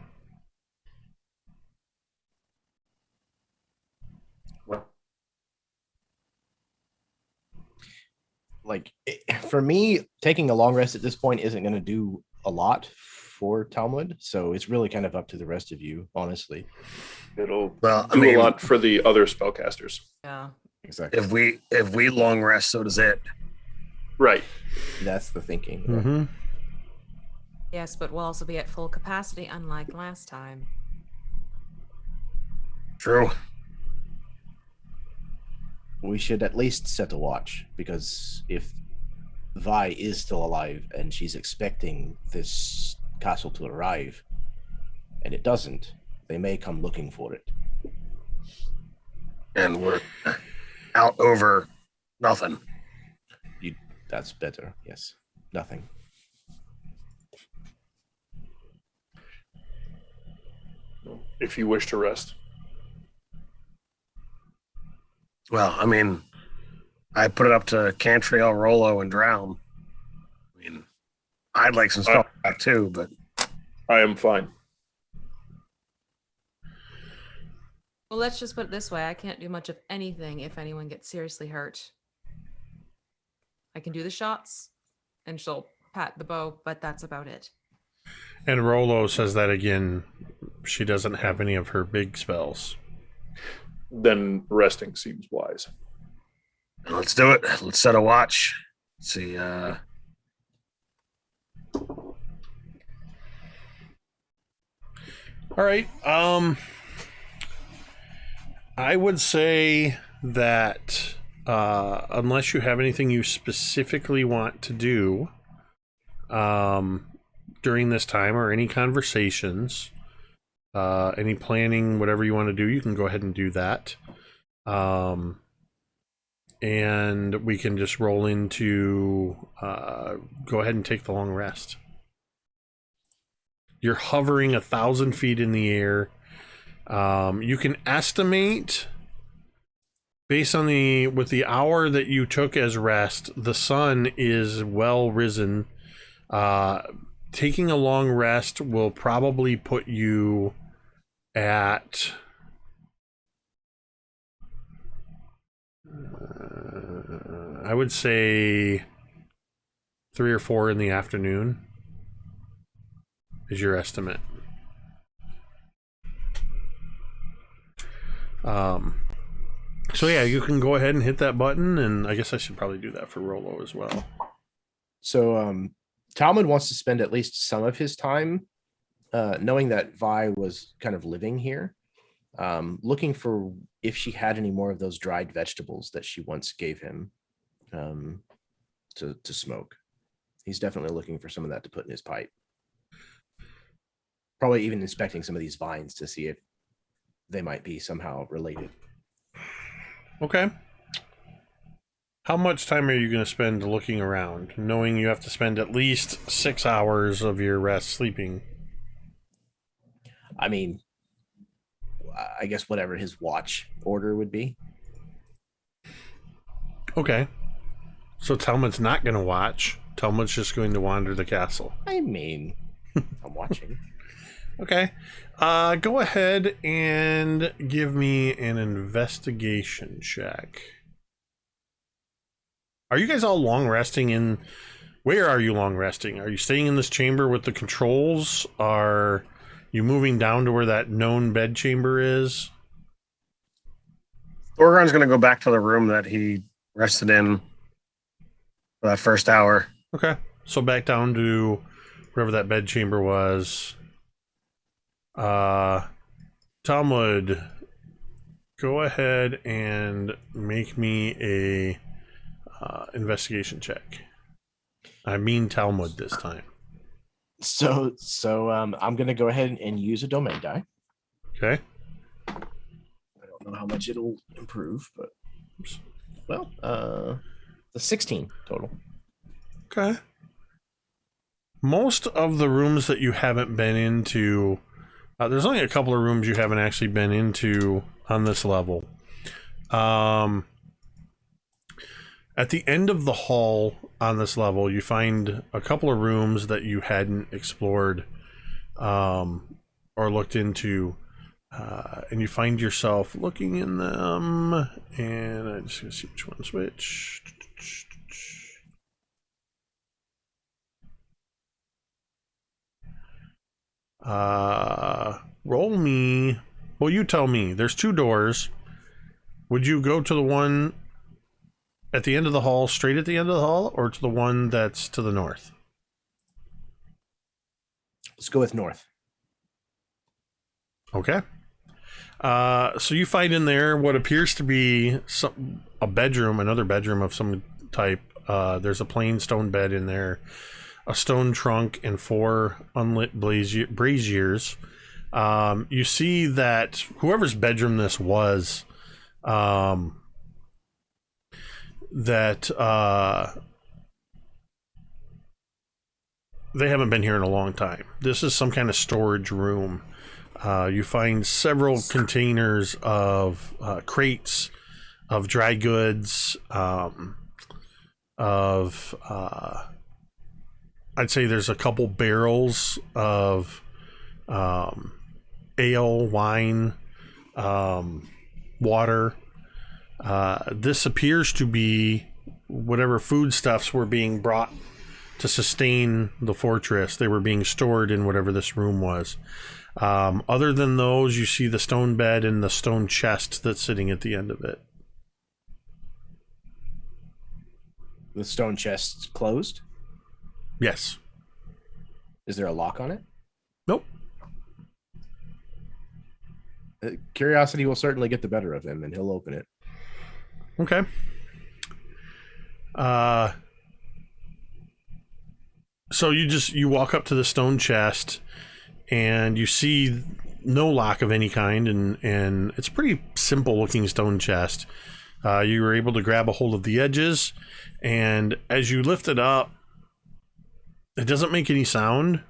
For me, taking a long rest at this point isn't going to do a lot for Talmud, so it's really kind of up to the rest of you, honestly. It'll Well, I do mean- a lot for the other spellcasters. Yeah. Exactly. If we long rest, so does it. Right. That's the thinking. Mm-hmm. Yes, but we'll also be at full capacity, unlike last time. True. We should at least set a watch, because if Vi is still alive and she's expecting this castle to arrive and it doesn't, they may come looking for it. And we're out over nothing. That's better. Yes. Nothing. If you wish to rest. Well, I mean, I put it up to Cantriel, Rollo, and Drown. I mean, I'd like some spell back too, but I am fine. Well, let's just put it this way. I can't do much of anything if anyone gets seriously hurt. I can do the shots, and she'll pat the bow, but that's about it. And Rolo says that again. She doesn't have any of her big spells. Then resting seems wise. Let's do it. Let's set a watch. Let's see. All right. I would say that unless you have anything you specifically want to do during this time, or any conversations, any planning, whatever you want to do, you can go ahead and do that. And we can just roll into go ahead and take the long rest. You're hovering 1,000 feet in the air. You can estimate, based on with the hour that you took as rest, the sun is well risen. Taking a long rest will probably put you at I would say 3 or 4 in the afternoon is your estimate. So yeah, you can go ahead and hit that button, and I guess I should probably do that for Rolo as well. So Talmud wants to spend at least some of his time knowing that Vi was kind of living here, looking for if she had any more of those dried vegetables that she once gave him to smoke. He's definitely looking for some of that to put in his pipe. Probably even inspecting some of these vines to see if they might be somehow related. Okay. How much time are you going to spend looking around, knowing you have to spend at least 6 hours of your rest sleeping? I mean, I guess whatever his watch order would be. Okay. So Talmud's not going to watch. Talmud's just going to wander the castle. I mean, I'm watching. Okay. Go ahead and give me an investigation check. Are you guys all long resting in... Where are you long resting? Are you staying in this chamber with the controls? Are you moving down to where that known bed chamber is? Thorgarn's going to go back to the room that he rested in for that first hour. Okay. So back down to wherever that bed chamber was. Talmud, go ahead and make me a investigation check. I mean Talmud this time. So I'm going to go ahead and use a domain die. Okay. I don't know how much it'll improve, but well, the 16 total. Okay. Most of the rooms that you haven't been into, there's only a couple of rooms you haven't actually been into on this level. At the end of the hall on this level, you find a couple of rooms that you hadn't explored or looked into, and you find yourself looking in them, and I'm just going to see which one's which. Roll me. Well, you tell me. There's 2 doors. Would you go to the one at the end of the hall, straight at the end of the hall, or to the one that's to the north? Let's go with north. Okay. So you find in there what appears to be a bedroom, another bedroom of some type. There's a plain stone bed in there, a stone trunk, and 4 unlit braziers. You see that whoever's bedroom this was, that they haven't been here in a long time. This is some kind of storage room. You find several containers of crates of dry goods, I'd say there's a couple barrels of ale, wine, water. This appears to be whatever foodstuffs were being brought to sustain the fortress. They were being stored in whatever this room was. Other than those, you see the stone bed and the stone chest that's sitting at the end of it. The stone chest closed? Yes. Is there a lock on it? Nope. Curiosity will certainly get the better of him, and he'll open it. Okay. So you walk up to the stone chest and you see no lock of any kind, and it's a pretty simple looking stone chest. You were able to grab a hold of the edges, and as you lift it up, it doesn't make any sound,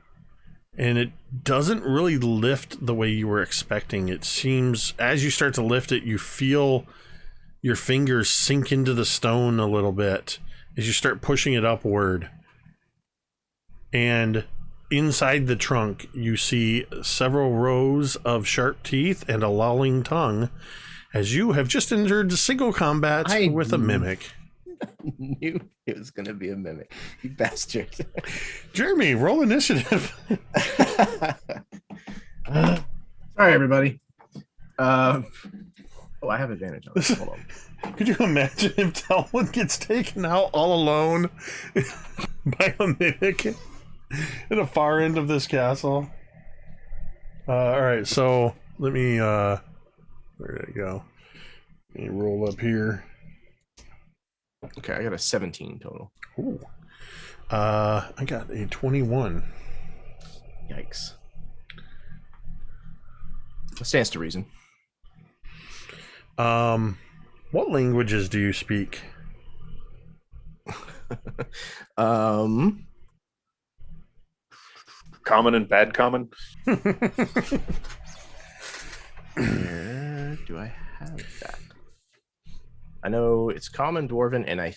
and it doesn't really lift the way you were expecting. It seems as you start to lift it, you feel your fingers sink into the stone a little bit as you start pushing it upward. And inside the trunk, you see several rows of sharp teeth and a lolling tongue as you have just entered single combat with a mimic. Knew it was going to be a mimic. You bastard. Jeremy, roll initiative. Sorry, everybody. I have advantage on this. Hold on. Could you imagine if Talmud gets taken out all alone by a mimic at the far end of this castle? All right, so let me, where did it go? Let me roll up here. Okay, I got a 17 total. Ooh. I got a 21. Yikes. It stands to reason. What languages do you speak? Common and bad common. Where do I have that? I know it's common, dwarven, and I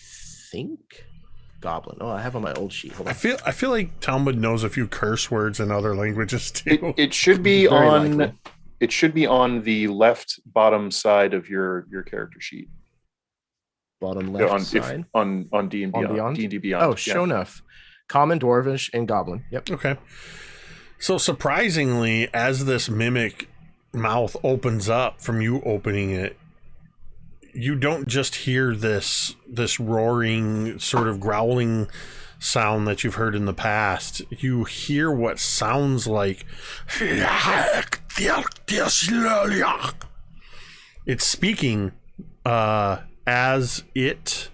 think goblin. Oh, I have on my old sheet. Hold on. I feel like Talmud knows a few curse words in other languages too. It should be Very on. likely. It should be on the left bottom side of your character sheet. Bottom left on side. on D and Beyond. D&D Beyond. Oh, sure enough. Common, dwarvish, and goblin. Yep. Okay. So surprisingly, as this mimic mouth opens up from you opening it, you don't just hear this roaring, sort of growling sound that you've heard in the past. You hear what sounds like it's speaking as it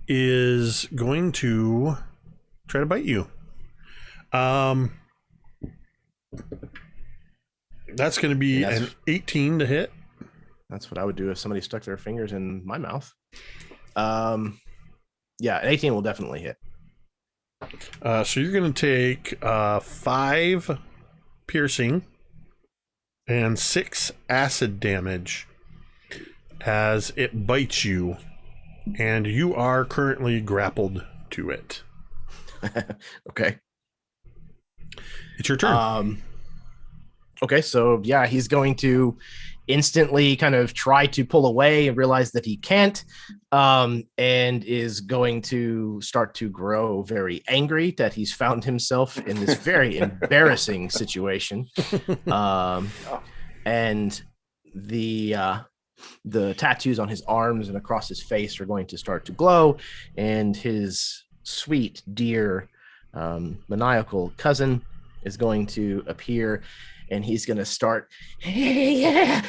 is going to try to bite you. That's going to be an 18 to hit. That's what I would do if somebody stuck their fingers in my mouth. Yeah, an 18 will definitely hit. So you're going to take 5 piercing and 6 acid damage as it bites you, and you are currently grappled to it. Okay. It's your turn. Okay, so yeah, he's going to instantly kind of try to pull away and realize that he can't, and is going to start to grow very angry that he's found himself in this very embarrassing situation. And the tattoos on his arms and across his face are going to start to glow, and his sweet, dear, maniacal cousin is going to appear, and he's going to start, yeah.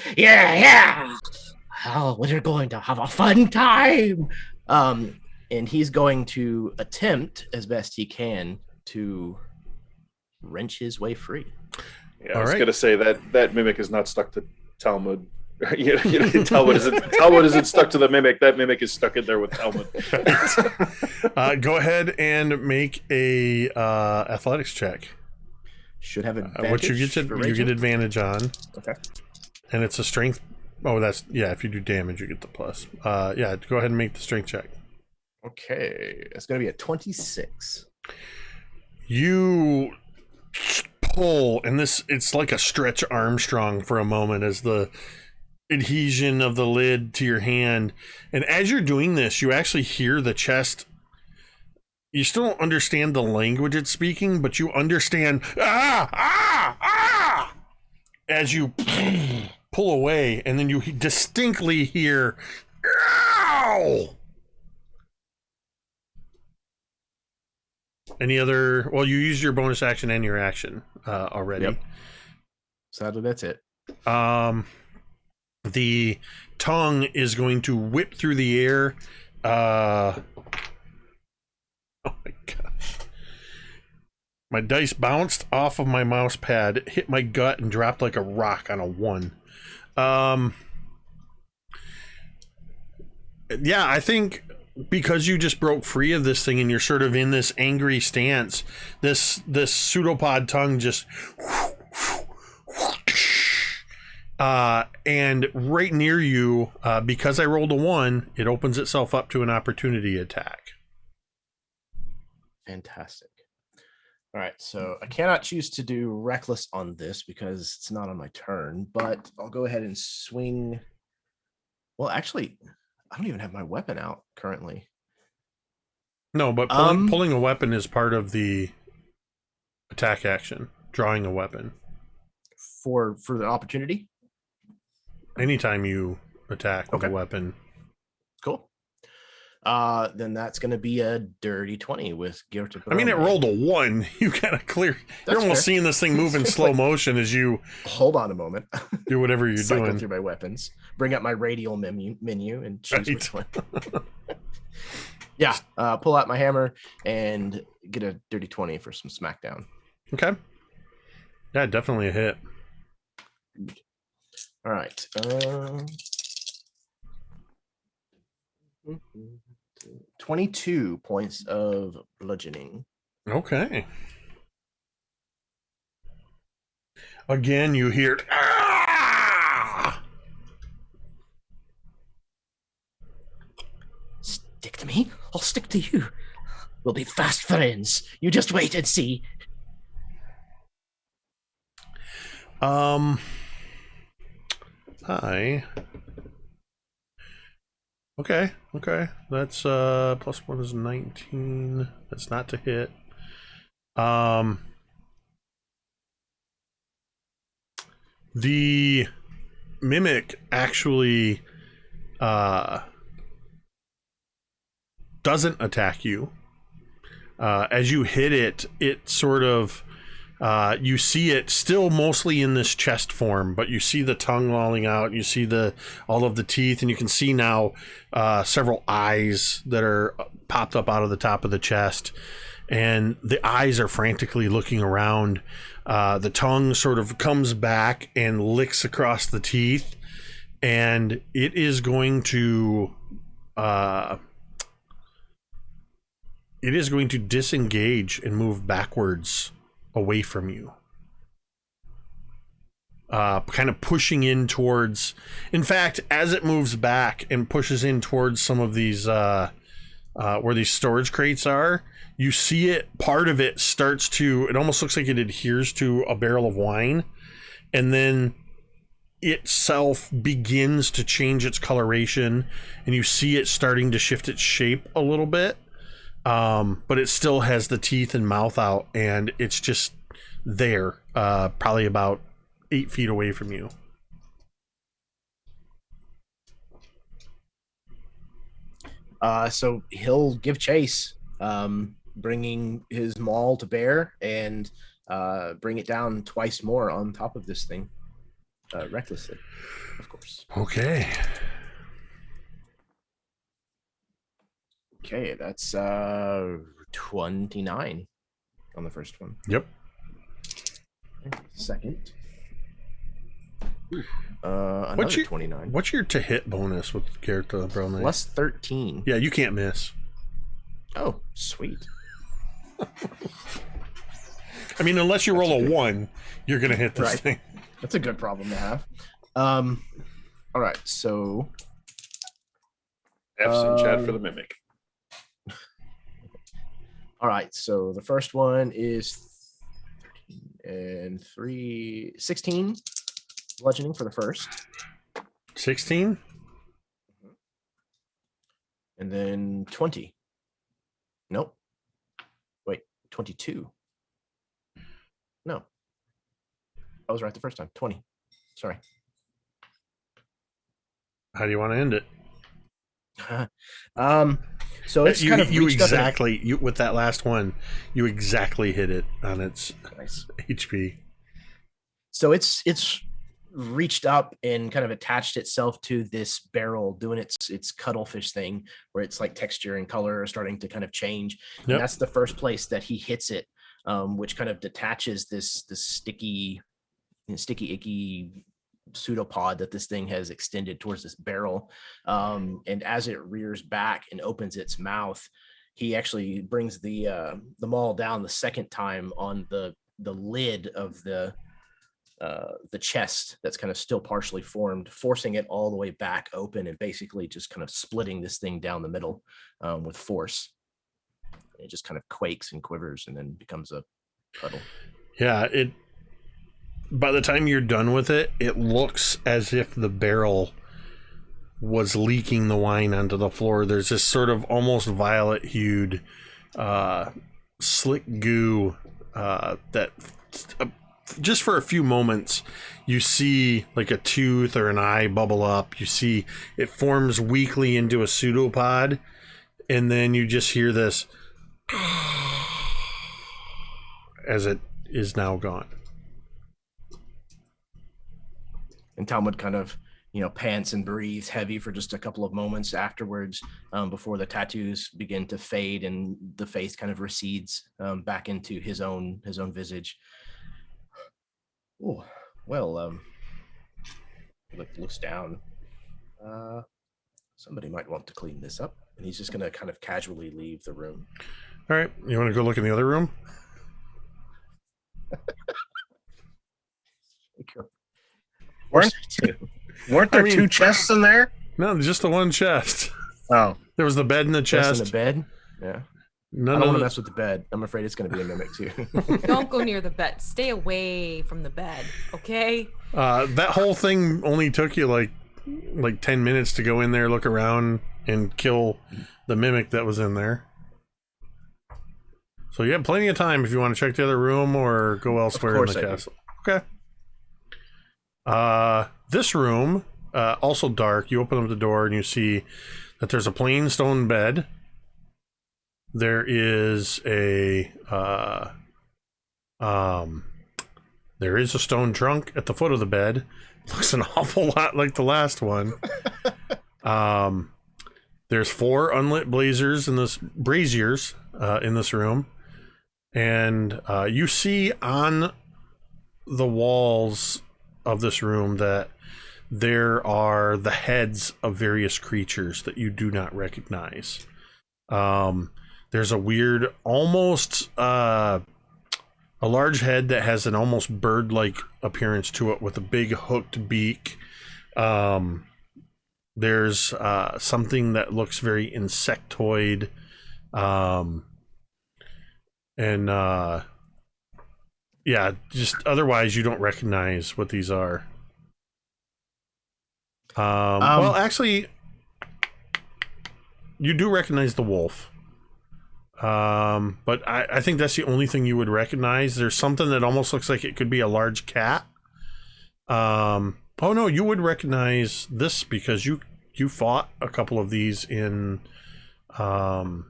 Oh, we're going to have a fun time. And he's going to attempt as best he can to wrench his way free. Yeah, I was going to say that mimic is not stuck to Talmud. Talmud isn't stuck to the mimic. That mimic is stuck in there with Talmud. Go ahead and make a athletics check. Should have advantage. What you get advantage on. Okay. And it's a strength. Oh, that's if you do damage, you get the plus. Go ahead and make the strength check. Okay, it's going to be a 26. You pull, and it's like a Stretch Armstrong for a moment as the adhesion of the lid to your hand. And as you're doing this, you actually hear the chest. You still don't understand the language it's speaking, but you understand as you pull away, and then you distinctly hear ow. Any other? Well, you used your bonus action and your action already. Yep. So that's it. The tongue is going to whip through the air. Oh my gosh. My dice bounced off of my mouse pad, it hit my gut, and dropped like a rock on a 1. Yeah, I think because you just broke free of this thing and you're sort of in this angry stance, this pseudopod tongue just and right near you, because I rolled a 1, it opens itself up to an opportunity attack. Fantastic. All right, so I cannot choose to do reckless on this because it's not on my turn, but I'll go ahead and swing. Well, actually, I don't even have my weapon out currently. No, but pulling a weapon is part of the attack action. Drawing a weapon for the opportunity. Anytime you attack with a weapon. Cool. Then that's going to be a dirty 20 with Geert. I mean, it rolled a 1. You got to clear. You're almost seeing this thing move in slow motion as you hold on a moment. Do whatever you're Cycle doing. Through my weapons. Bring up my radial menu and choose which one. Yeah. Pull out my hammer and get a dirty 20 for some smackdown. Okay. Yeah, definitely a hit. All right. 22 points of bludgeoning. Okay. Again, you hear ah! Stick to me, I'll stick to you. We'll be fast friends. You just wait and see. Okay. That's plus 1 is 19. That's not to hit. The mimic actually doesn't attack you. As you hit it, it sort of you see it still mostly in this chest form, but you see the tongue lolling out. You see all of the teeth, and you can see now several eyes that are popped up out of the top of the chest, and the eyes are frantically looking around. The tongue sort of comes back and licks across the teeth, and it is going to disengage and move backwards away from you, kind of pushing in towards. In fact, as it moves back and pushes in towards some of these where these storage crates are, you see it, part of it starts to, it almost looks like it adheres to a barrel of wine, and then itself begins to change its coloration, and you see it starting to shift its shape a little bit. But it still has the teeth and mouth out, and it's just there, probably about 8 feet away from you. So he'll give chase, bringing his maul to bear and bring it down twice more on top of this thing, recklessly, of course. Okay. Okay, that's 29 on the first one. Yep. Second. Another 29. What's your to hit bonus with character Bro? Plus 13. Yeah, you can't miss. Oh, sweet. I mean, unless you roll a 1, you're gonna hit this thing. That's a good problem to have. All right, so F's in chat for the mimic. All right, so the first one is 13 and 16 bludgeoning for the first. 16. And then 20. Nope. Wait, 22. No. I was right the first time. 20. Sorry. How do you want to end it? So it's kind of you reached up in a- exactly you with that last one. You exactly hit it on its Nice. HP. So it's reached up and kind of attached itself to this barrel, doing its cuttlefish thing, where it's like texture and color are starting to kind of change. Yep. And that's the first place that he hits it, which kind of detaches this sticky, icky pseudopod that this thing has extended towards this barrel. And as it rears back and opens its mouth, he actually brings the maul down the second time on the lid of the chest that's kind of still partially formed, forcing it all the way back open and basically just kind of splitting this thing down the middle with force. It just kind of quakes and quivers and then becomes a puddle. Yeah, it. By the time you're done with it, it looks as if the barrel was leaking the wine onto the floor. There's this sort of almost violet hued slick goo that just for a few moments you see like a tooth or an eye bubble up. You see it forms weakly into a pseudopod, and then you just hear this as it is now gone. And Talmud kind of, pants and breathes heavy for just a couple of moments afterwards, before the tattoos begin to fade and the face kind of recedes back into his own visage. Oh, well, looks down. Somebody might want to clean this up, and he's just going to kind of casually leave the room. All right, you want to go look in the other room? Weren't there two chests in there? No, just the one chest. Oh, There was the bed in the chest. In the bed? Yeah. None I don't of want to the- mess with the bed. I'm afraid it's going to be a mimic too. Don't go near the bed. Stay away from the bed, okay? that whole thing only took you like 10 minutes to go in there, look around, and kill the mimic that was in there. So you have plenty of time if you want to check the other room or go elsewhere in the I do. castle. Okay. This room, also dark. You open up the door and you see that there's a plain stone bed. There is a stone trunk at the foot of the bed. Looks an awful lot like the last one. There's 4 unlit braziers in this room, and you see on the walls of this room that there are the heads of various creatures that you do not recognize. There's a weird, almost a large head that has an almost bird-like appearance to it with a big hooked beak. There's something that looks very insectoid. Yeah, just otherwise you don't recognize what these are. Well, actually, you do recognize the wolf. But I think that's the only thing you would recognize. There's something that almost looks like it could be a large cat. Oh no, you would recognize this because you fought a couple of these in Krundrakar.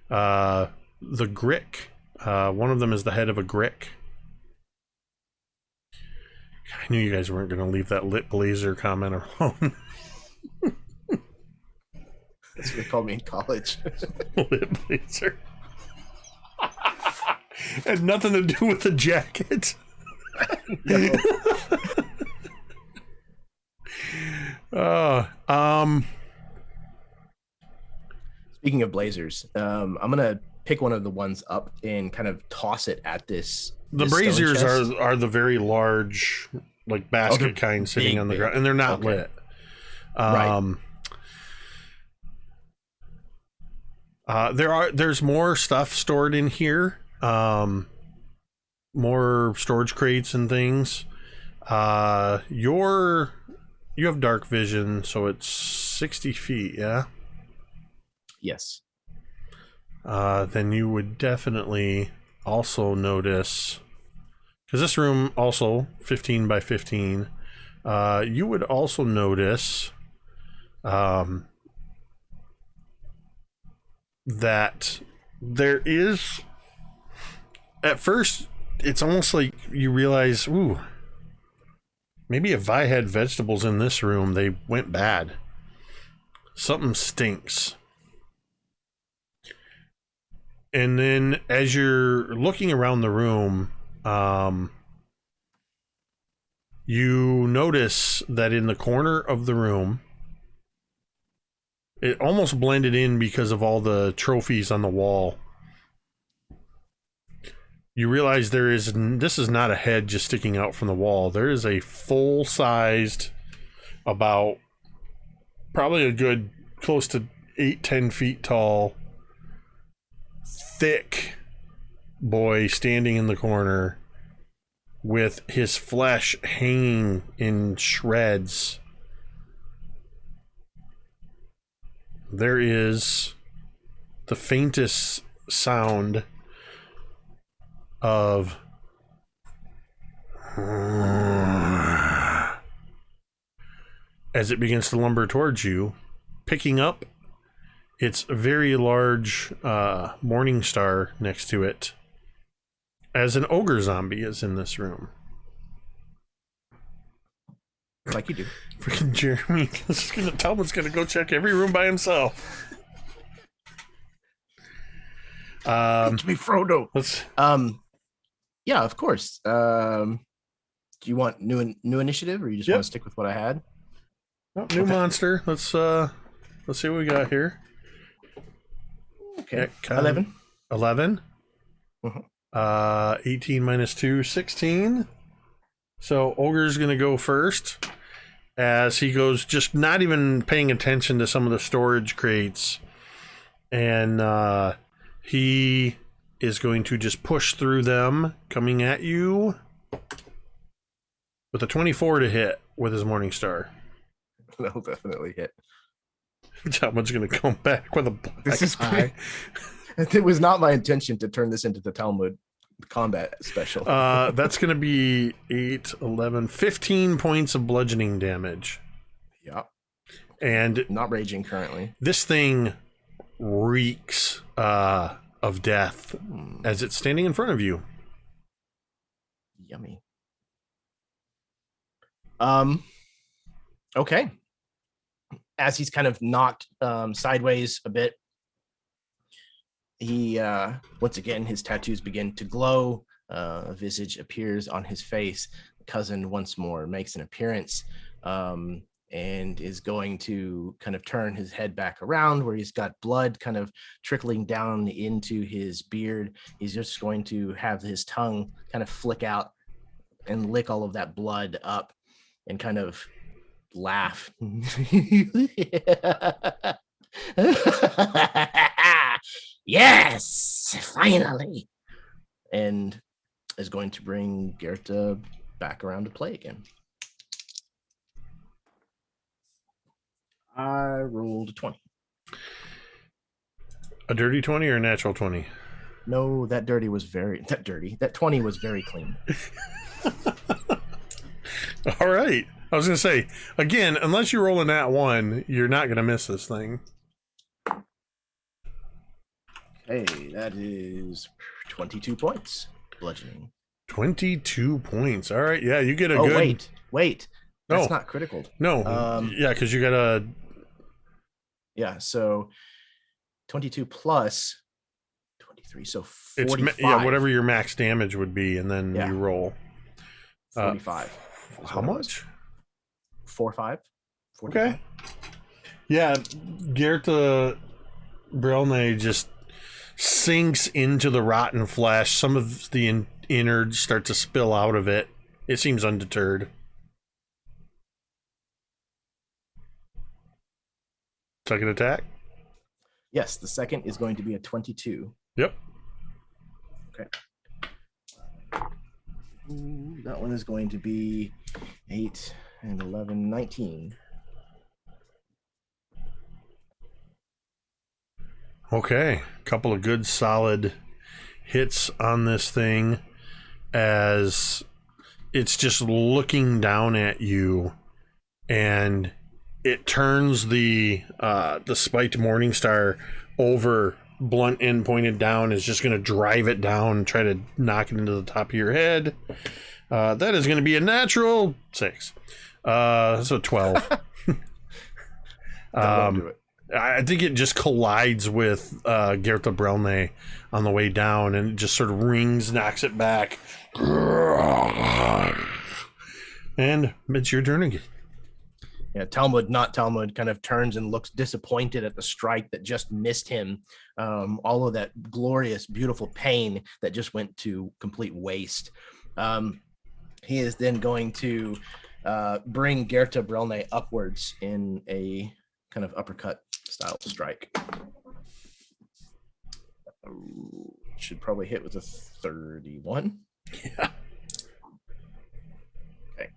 The Grick. One of them is the head of a Grick. I knew you guys weren't going to leave that lit blazer comment alone. That's what they called me in college. Lit blazer. Had nothing to do with the jacket. Speaking of blazers, I'm gonna pick one of the ones up and kind of toss it at this. The this stone braziers chest. are the very large, like basket they're kind sitting big, on the big. ground, and they're not Okay. lit. Right. There's more stuff stored in here. More storage crates and things. You have dark vision, so it's 60 feet, yeah? Yes. Then you would definitely also notice, because this room also 15 by 15, you would also notice that there is, at first, it's almost like you realize, ooh, maybe if I had vegetables in this room, they went bad. Something stinks. And then as you're looking around the room, you notice that in the corner of the room, it almost blended in because of all the trophies on the wall. You realize this is not a head just sticking out from the wall. There is a full-sized, about probably a good close to 8-10 feet tall, thick boy standing in the corner with his flesh hanging in shreds. There is the faintest sound of as it begins to lumber towards you, picking up its very large morning star next to it, as an ogre zombie is in this room. Like you do. Freaking Jeremy. Talmud's gonna go check every room by himself. Catch me, Frodo. Let's. Yeah, of course. Do you want new initiative, or you just Yep. want to stick with what I had? Oh, new monster. Let's see what we got here. Okay. Yeah, 11. 11. Mhm. 18 minus 2, 16. So Ogre's gonna go first, as he goes, just not even paying attention to some of the storage crates, and he is going to just push through them, coming at you with a 24 to hit with his morning star. That'll definitely hit. Talmud's gonna come back with a black This is eye. It was not my intention to turn this into the Talmud combat special. That's gonna be 8, 11, 15 points of bludgeoning damage. Yeah. And Not raging currently. this thing reeks of death as it's standing in front of you. Yummy. Okay. As he's kind of knocked sideways a bit, he once again his tattoos begin to glow. A visage appears on his face. Cousin once more makes an appearance, and is going to kind of turn his head back around where he's got blood kind of trickling down into his beard. He's just going to have his tongue kind of flick out and lick all of that blood up and kind of laugh. Yes, finally. And is going to bring Gerta back around to play again. I rolled a 20. A dirty 20 or a natural 20? No, that 20 was very clean. All right. I was going to say, again, unless you roll a nat 1, you're not going to miss this thing. Hey, that is 22 points. Bludgeoning. 22 points. All right. Yeah, you get a Oh, good... wait. That's No. not critical. No. Yeah, because you got a... Yeah, so 22 plus 23, so 45. It's yeah, whatever your max damage would be, and then Yeah. you roll. 45. How much? 4-5. Okay. Yeah, Gerta Brelne just sinks into the rotten flesh. Some of the innards start to spill out of it. It seems undeterred. Second attack? Yes, the second is going to be a 22. Yep. Okay. Ooh, that one is going to be 8 and 11, 19. Okay, a couple of good solid hits on this thing as it's just looking down at you, and it turns the spiked Morningstar over, blunt end pointed down, is just going to drive it down, try to knock it into the top of your head. That is going to be a natural 6. So 12. Don't do it. I think it just collides with Gerta Brelne on the way down, and it just sort of rings, knocks it back. And it's your turn again. Yeah, Talmud, not Talmud, kind of turns and looks disappointed at the strike that just missed him. All of that glorious, beautiful pain that just went to complete waste. He is then going to bring Gerta Brelne upwards in a kind of uppercut style strike. Should probably hit with a 31. Yeah. Okay.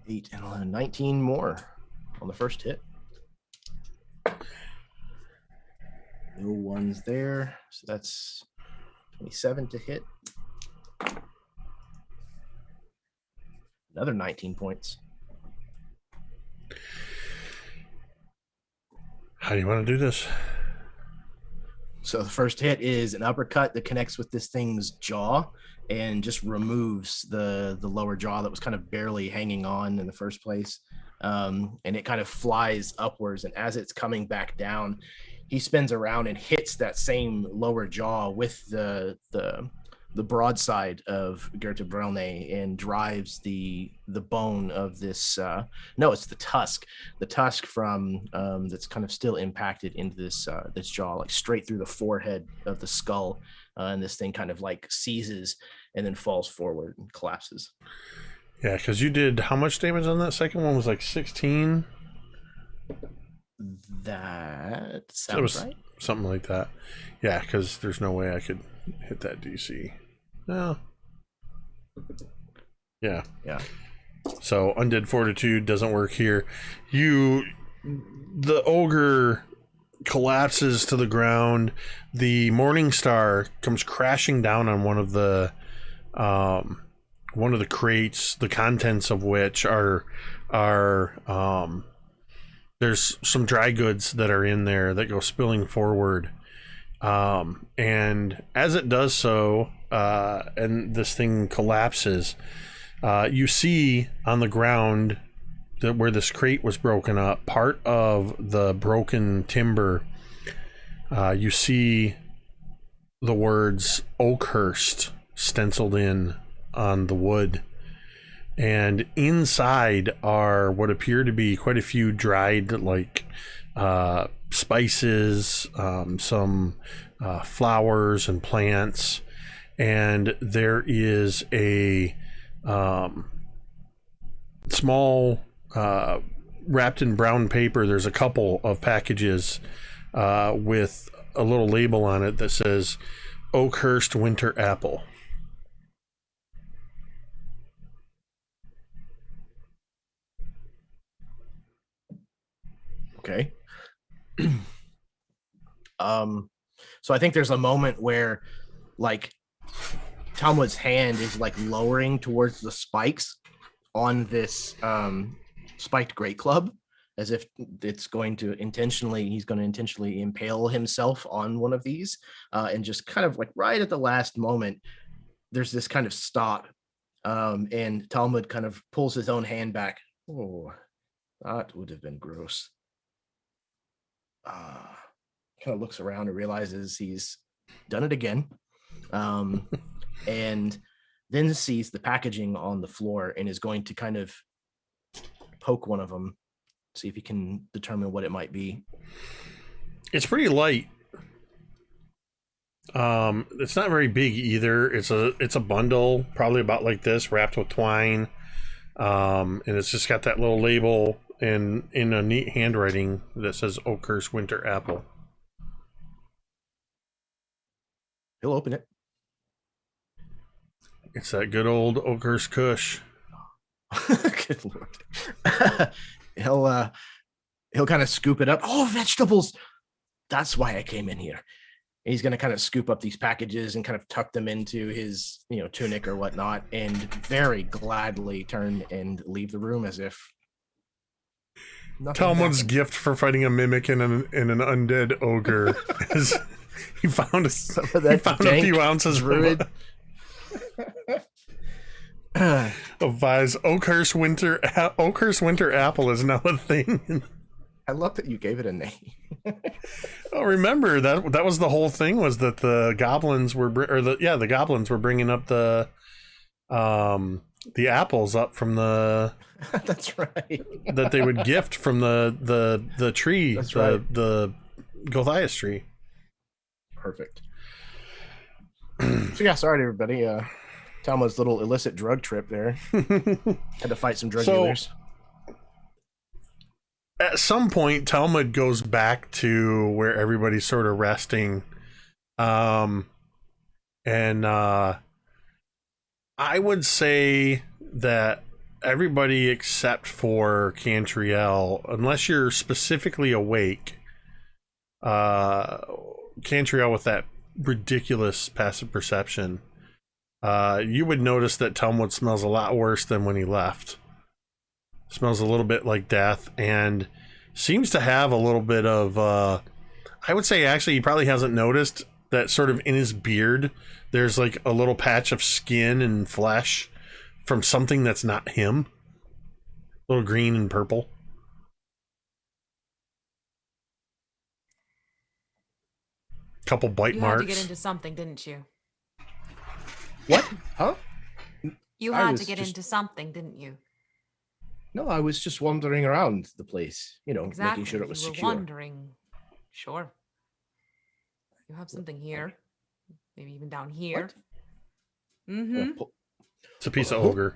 8 and 11, 19 more on the first hit. No ones there. So that's 27 to hit. Another 19 points. How do you want to do this? So the first hit is an uppercut that connects with this thing's jaw and just removes the lower jaw that was kind of barely hanging on in the first place. And it kind of flies upwards. And as it's coming back down, he spins around and hits that same lower jaw with the broadside of Gerta Brelne and drives the bone of this. No, it's the tusk from that's kind of still impacted into this jaw, like straight through the forehead of the skull. And this thing kind of like seizes and then falls forward and collapses. Yeah, because you did how much damage on that second one? Was like 16? That sounds right. Something like that. Yeah, because there's no way I could hit that DC. No. Yeah. Yeah. So Undead Fortitude doesn't work here. The ogre collapses to the ground. The Morningstar comes crashing down on one of the crates, the contents of which are there's some dry goods that are in there that go spilling forward. And as it does so, and this thing collapses, you see on the ground that where this crate was broken up, part of the broken timber, you see the words Oakhurst stenciled in on the wood. And inside are what appear to be quite a few dried, like, spices, some flowers and plants, and there is a small wrapped in brown paper. There's a couple of packages with a little label on it that says Oakhurst Winter Apple. Okay. So I think there's a moment where like Talmud's hand is like lowering towards the spikes on this spiked great club, as if he's going to intentionally impale himself on one of these, and just kind of like right at the last moment there's this kind of stop, and Talmud kind of pulls his own hand back. Oh, that would have been gross. Kind of looks around and realizes he's done it again, and then sees the packaging on the floor and is going to kind of poke one of them, see if he can determine what it might be. It's pretty light. It's not very big either. It's a bundle, probably about like this, wrapped with twine, and it's just got that little label and in a neat handwriting that says Oakhurst Winter Apple. He'll open it. It's that good old Oakhurst Kush. Good Lord. He'll kind of scoop it up. Oh, vegetables. That's why I came in here. And he's going to kind of scoop up these packages and kind of tuck them into his, tunic or whatnot, and very gladly turn and leave the room as if nothing Talmud's happened. gift for fighting a mimic and an undead ogre is he found Some of that a few ounces druid. of Vi's Oakhurst winter apple is now a thing. I love that you gave it a name. Oh, remember that was the whole thing, was that the goblins were the goblins were bringing up the apples up from the That's right. that they would gift from the tree. That's right. The Gothias tree. Perfect. So yeah, sorry to everybody. Talmud's little illicit drug trip there. Had to fight some drug dealers. At some point, Talmud goes back to where everybody's sort of resting. And I would say that everybody except for Cantriel, unless you're specifically awake, Cantriel with that ridiculous passive perception, you would notice that Talmud smells a lot worse than when he left. Smells a little bit like death and seems to have a little bit of, I would say actually he probably hasn't noticed that sort of in his beard, there's like a little patch of skin and flesh from something that's not him. A little green and purple. Couple bite You marks. had to get into something, didn't you? What? Huh? You I had was to get just- into something, didn't you? No, I was just wandering around the place, Exactly. making sure it was you were secure. wondering. Sure. You have something here. Maybe even down here. Mm-hmm. It's a piece of ogre.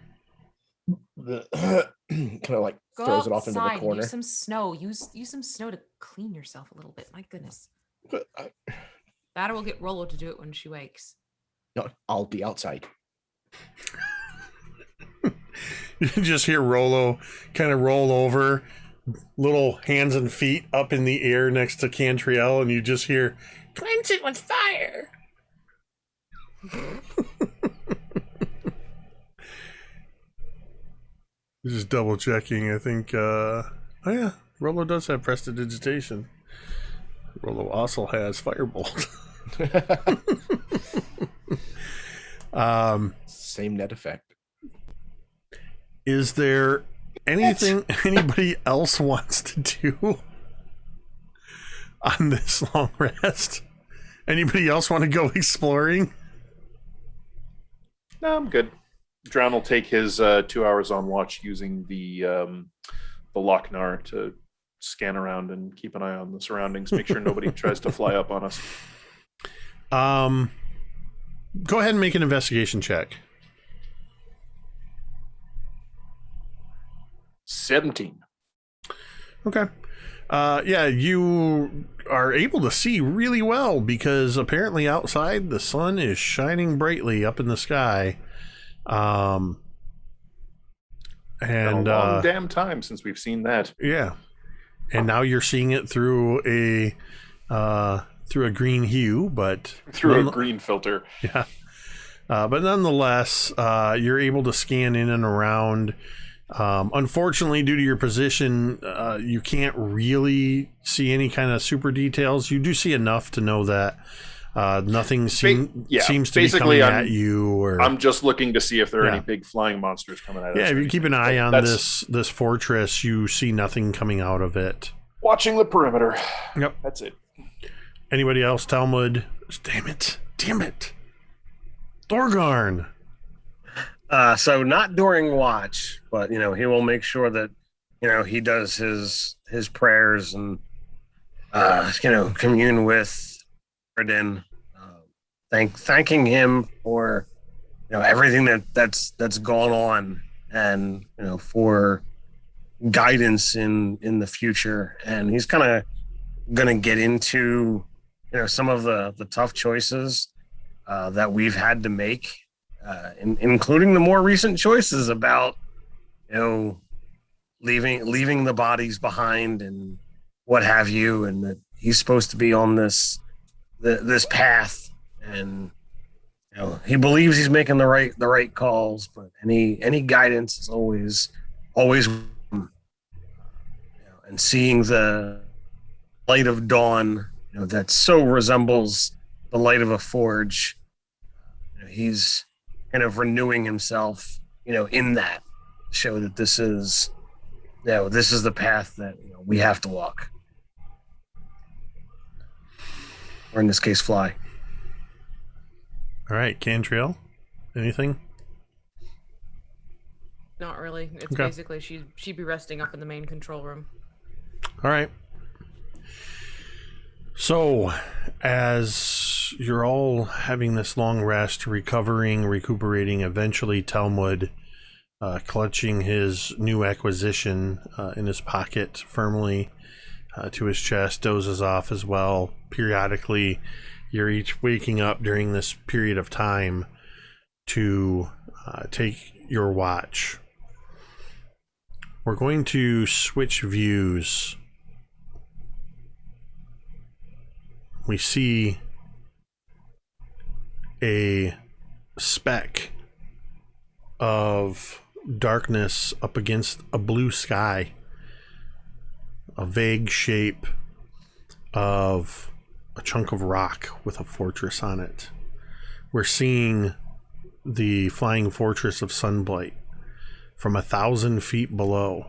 Kind of like Go throws it off into the outside and corner. use some snow. Use some snow to clean yourself a little bit. My goodness. That or we'll get Rollo to do it when she wakes. No, I'll be outside. You just hear Rollo kind of roll over, little hands and feet up in the air next to Cantriel, and you just hear, "Cleanse it with fire." Just double checking. I think, oh yeah, Rollo does have prestidigitation. Rollo also has Firebolt. Same net effect. Is there anything anybody else wants to do on this long rest? Anybody else want to go exploring? No, I'm good. Drown will take his 2 hours on watch using the Lochnar to scan around and keep an eye on the surroundings, make sure nobody tries to fly up on us. Go ahead and make an investigation check. 17. Okay. Yeah, you are able to see really well because apparently outside the sun is shining brightly up in the sky. Been a long damn time since we've seen that. Yeah. And now you're seeing it through a green hue, but Through a green filter. yeah. But nonetheless, you're able to scan in and around. Unfortunately, due to your position, you can't really see any kind of super details. You do see enough to know that nothing seems to be basically, coming at you. Or I'm just looking to see if there are Yeah. any big flying monsters coming at us. yeah, if or you keep an anything. eye on That's this fortress, you see nothing coming out of it. watching the perimeter. Yep. That's it. Anybody else? Talmud? Damn it! Thorgarn. So not during watch, but he will make sure that he does his prayers and commune with Erden, thanking him for everything that's gone on, and for guidance in the future. And he's kind of gonna get into some of the tough choices that we've had to make including the more recent choices about, leaving the bodies behind and what have you, and that he's supposed to be on this path, and he believes he's making the right calls, but any guidance is always and seeing the light of dawn, that so resembles the light of a forge. He's kind of renewing himself, in that, show that this is the path that we have to walk, or in this case, fly. All right, Cantriel, anything? Not really. It's Okay. basically she'd be resting up in the main control room. All right. So, as you're all having this long rest, recuperating, eventually Talmud, clutching his new acquisition in his pocket firmly to his chest, dozes off as well. Periodically, you're each waking up during this period of time to take your watch. We're going to switch views. We see a speck of darkness up against a blue sky, a vague shape of a chunk of rock with a fortress on it. We're seeing the flying fortress of Sunblight from 1,000 feet below.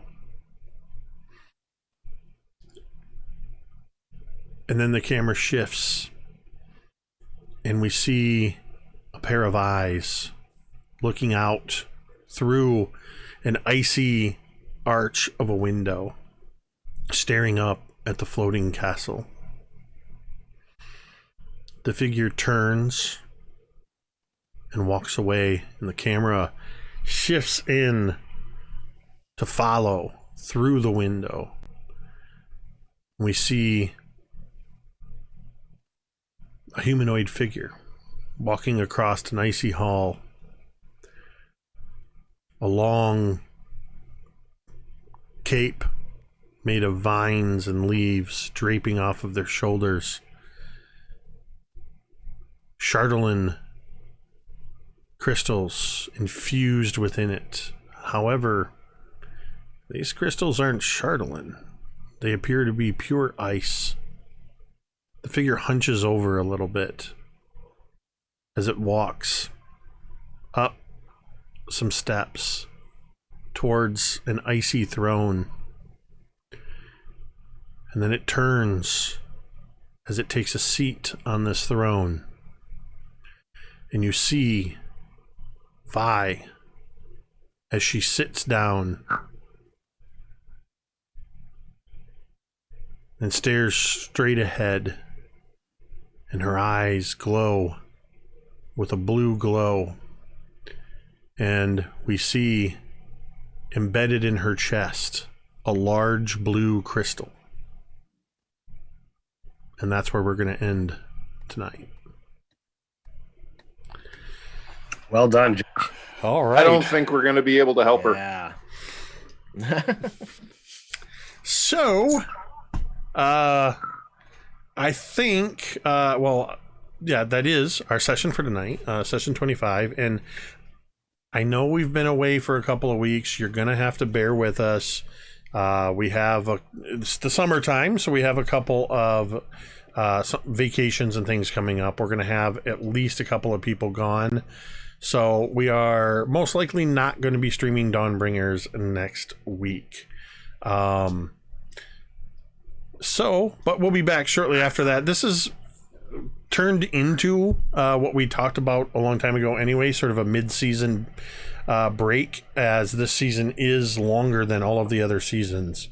And then the camera shifts and we see a pair of eyes looking out through an icy arch of a window, staring up at the floating castle. The figure turns and walks away, and the camera shifts in to follow through the window. We see a humanoid figure walking across an icy hall. A long cape made of vines and leaves draping off of their shoulders. Chardolin crystals infused within it. However, these crystals aren't Chardolin. They appear to be pure ice. The figure hunches over a little bit as it walks up some steps towards an icy throne. And then it turns as it takes a seat on this throne. And you see Vi as she sits down and stares straight ahead, and her eyes glow with a blue glow, and we see embedded in her chest a large blue crystal. And that's where we're going to end tonight. Well done, Josh. All right. I don't think we're going to be able to help her. Yeah. So, I think, that is our session for tonight, session 25. And I know we've been away for a couple of weeks. You're going to have to bear with us. It's the summertime, so we have a couple of some vacations and things coming up. We're going to have at least a couple of people gone. So we are most likely not going to be streaming Dawnbringers next week. But we'll be back shortly after that. This is turned into what we talked about a long time ago anyway, sort of a mid-season break, as this season is longer than all of the other seasons.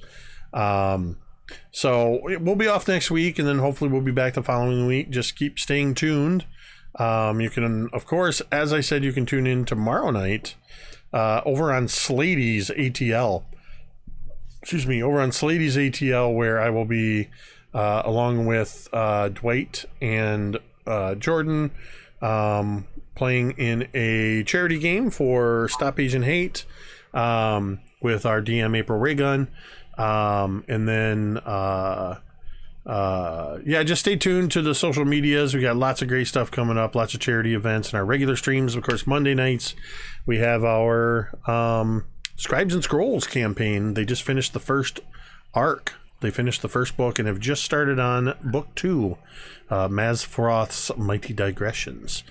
So we'll be off next week, and then hopefully we'll be back the following week. Just keep staying tuned. You can, of course, as I said, you can tune in tomorrow night over on Slady's ATL. Over on Slady's ATL, where I will be along with Dwight and Jordan playing in a charity game for Stop Asian Hate with our DM April Raygun. And then just stay tuned to the social medias. We got lots of great stuff coming up, lots of charity events, and our regular streams. Of course, Monday nights we have our Scribes and Scrolls campaign. They just finished the first arc. They finished the first book and have just started on book 2, Mazfroth's Mighty Digressions.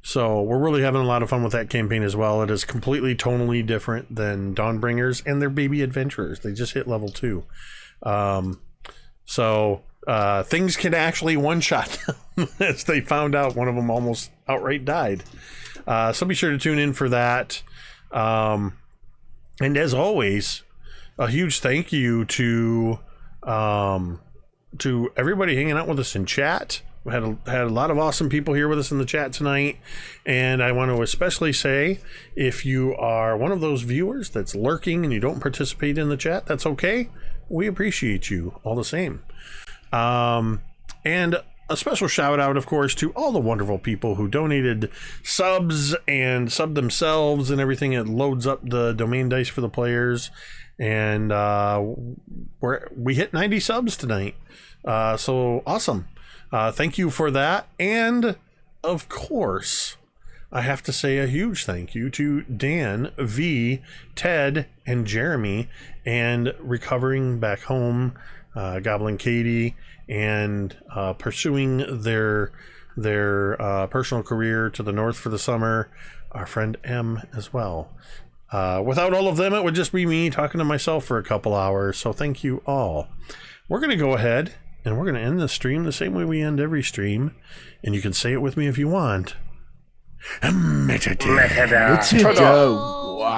So we're really having a lot of fun with that campaign as well. It is completely tonally different than Dawnbringers and their baby adventurers. They just hit level 2. So things can actually one-shot them, as they found out one of them almost outright died. So be sure to tune in for that. And as always, a huge thank you to everybody hanging out with us in chat. We had a lot of awesome people here with us in the chat tonight, and I want to especially say, if you are one of those viewers that's lurking and you don't participate in the chat, that's okay. We appreciate you all the same. And a special shout out, of course, to all the wonderful people who donated subs and subbed themselves and everything. It loads up the domain dice for the players, and we hit 90 subs tonight. So awesome. Thank you for that. And of course, I have to say a huge thank you to Dan, V, Ted, and Jeremy, and recovering back home, Goblin Katie, and pursuing their personal career to the north for the summer, our friend M as well. Without all of them, it would just be me talking to myself for a couple hours. So thank you all. We're going to go ahead and we're going to end the stream the same way we end every stream. And you can say it with me if you want. Metadata. Metadata.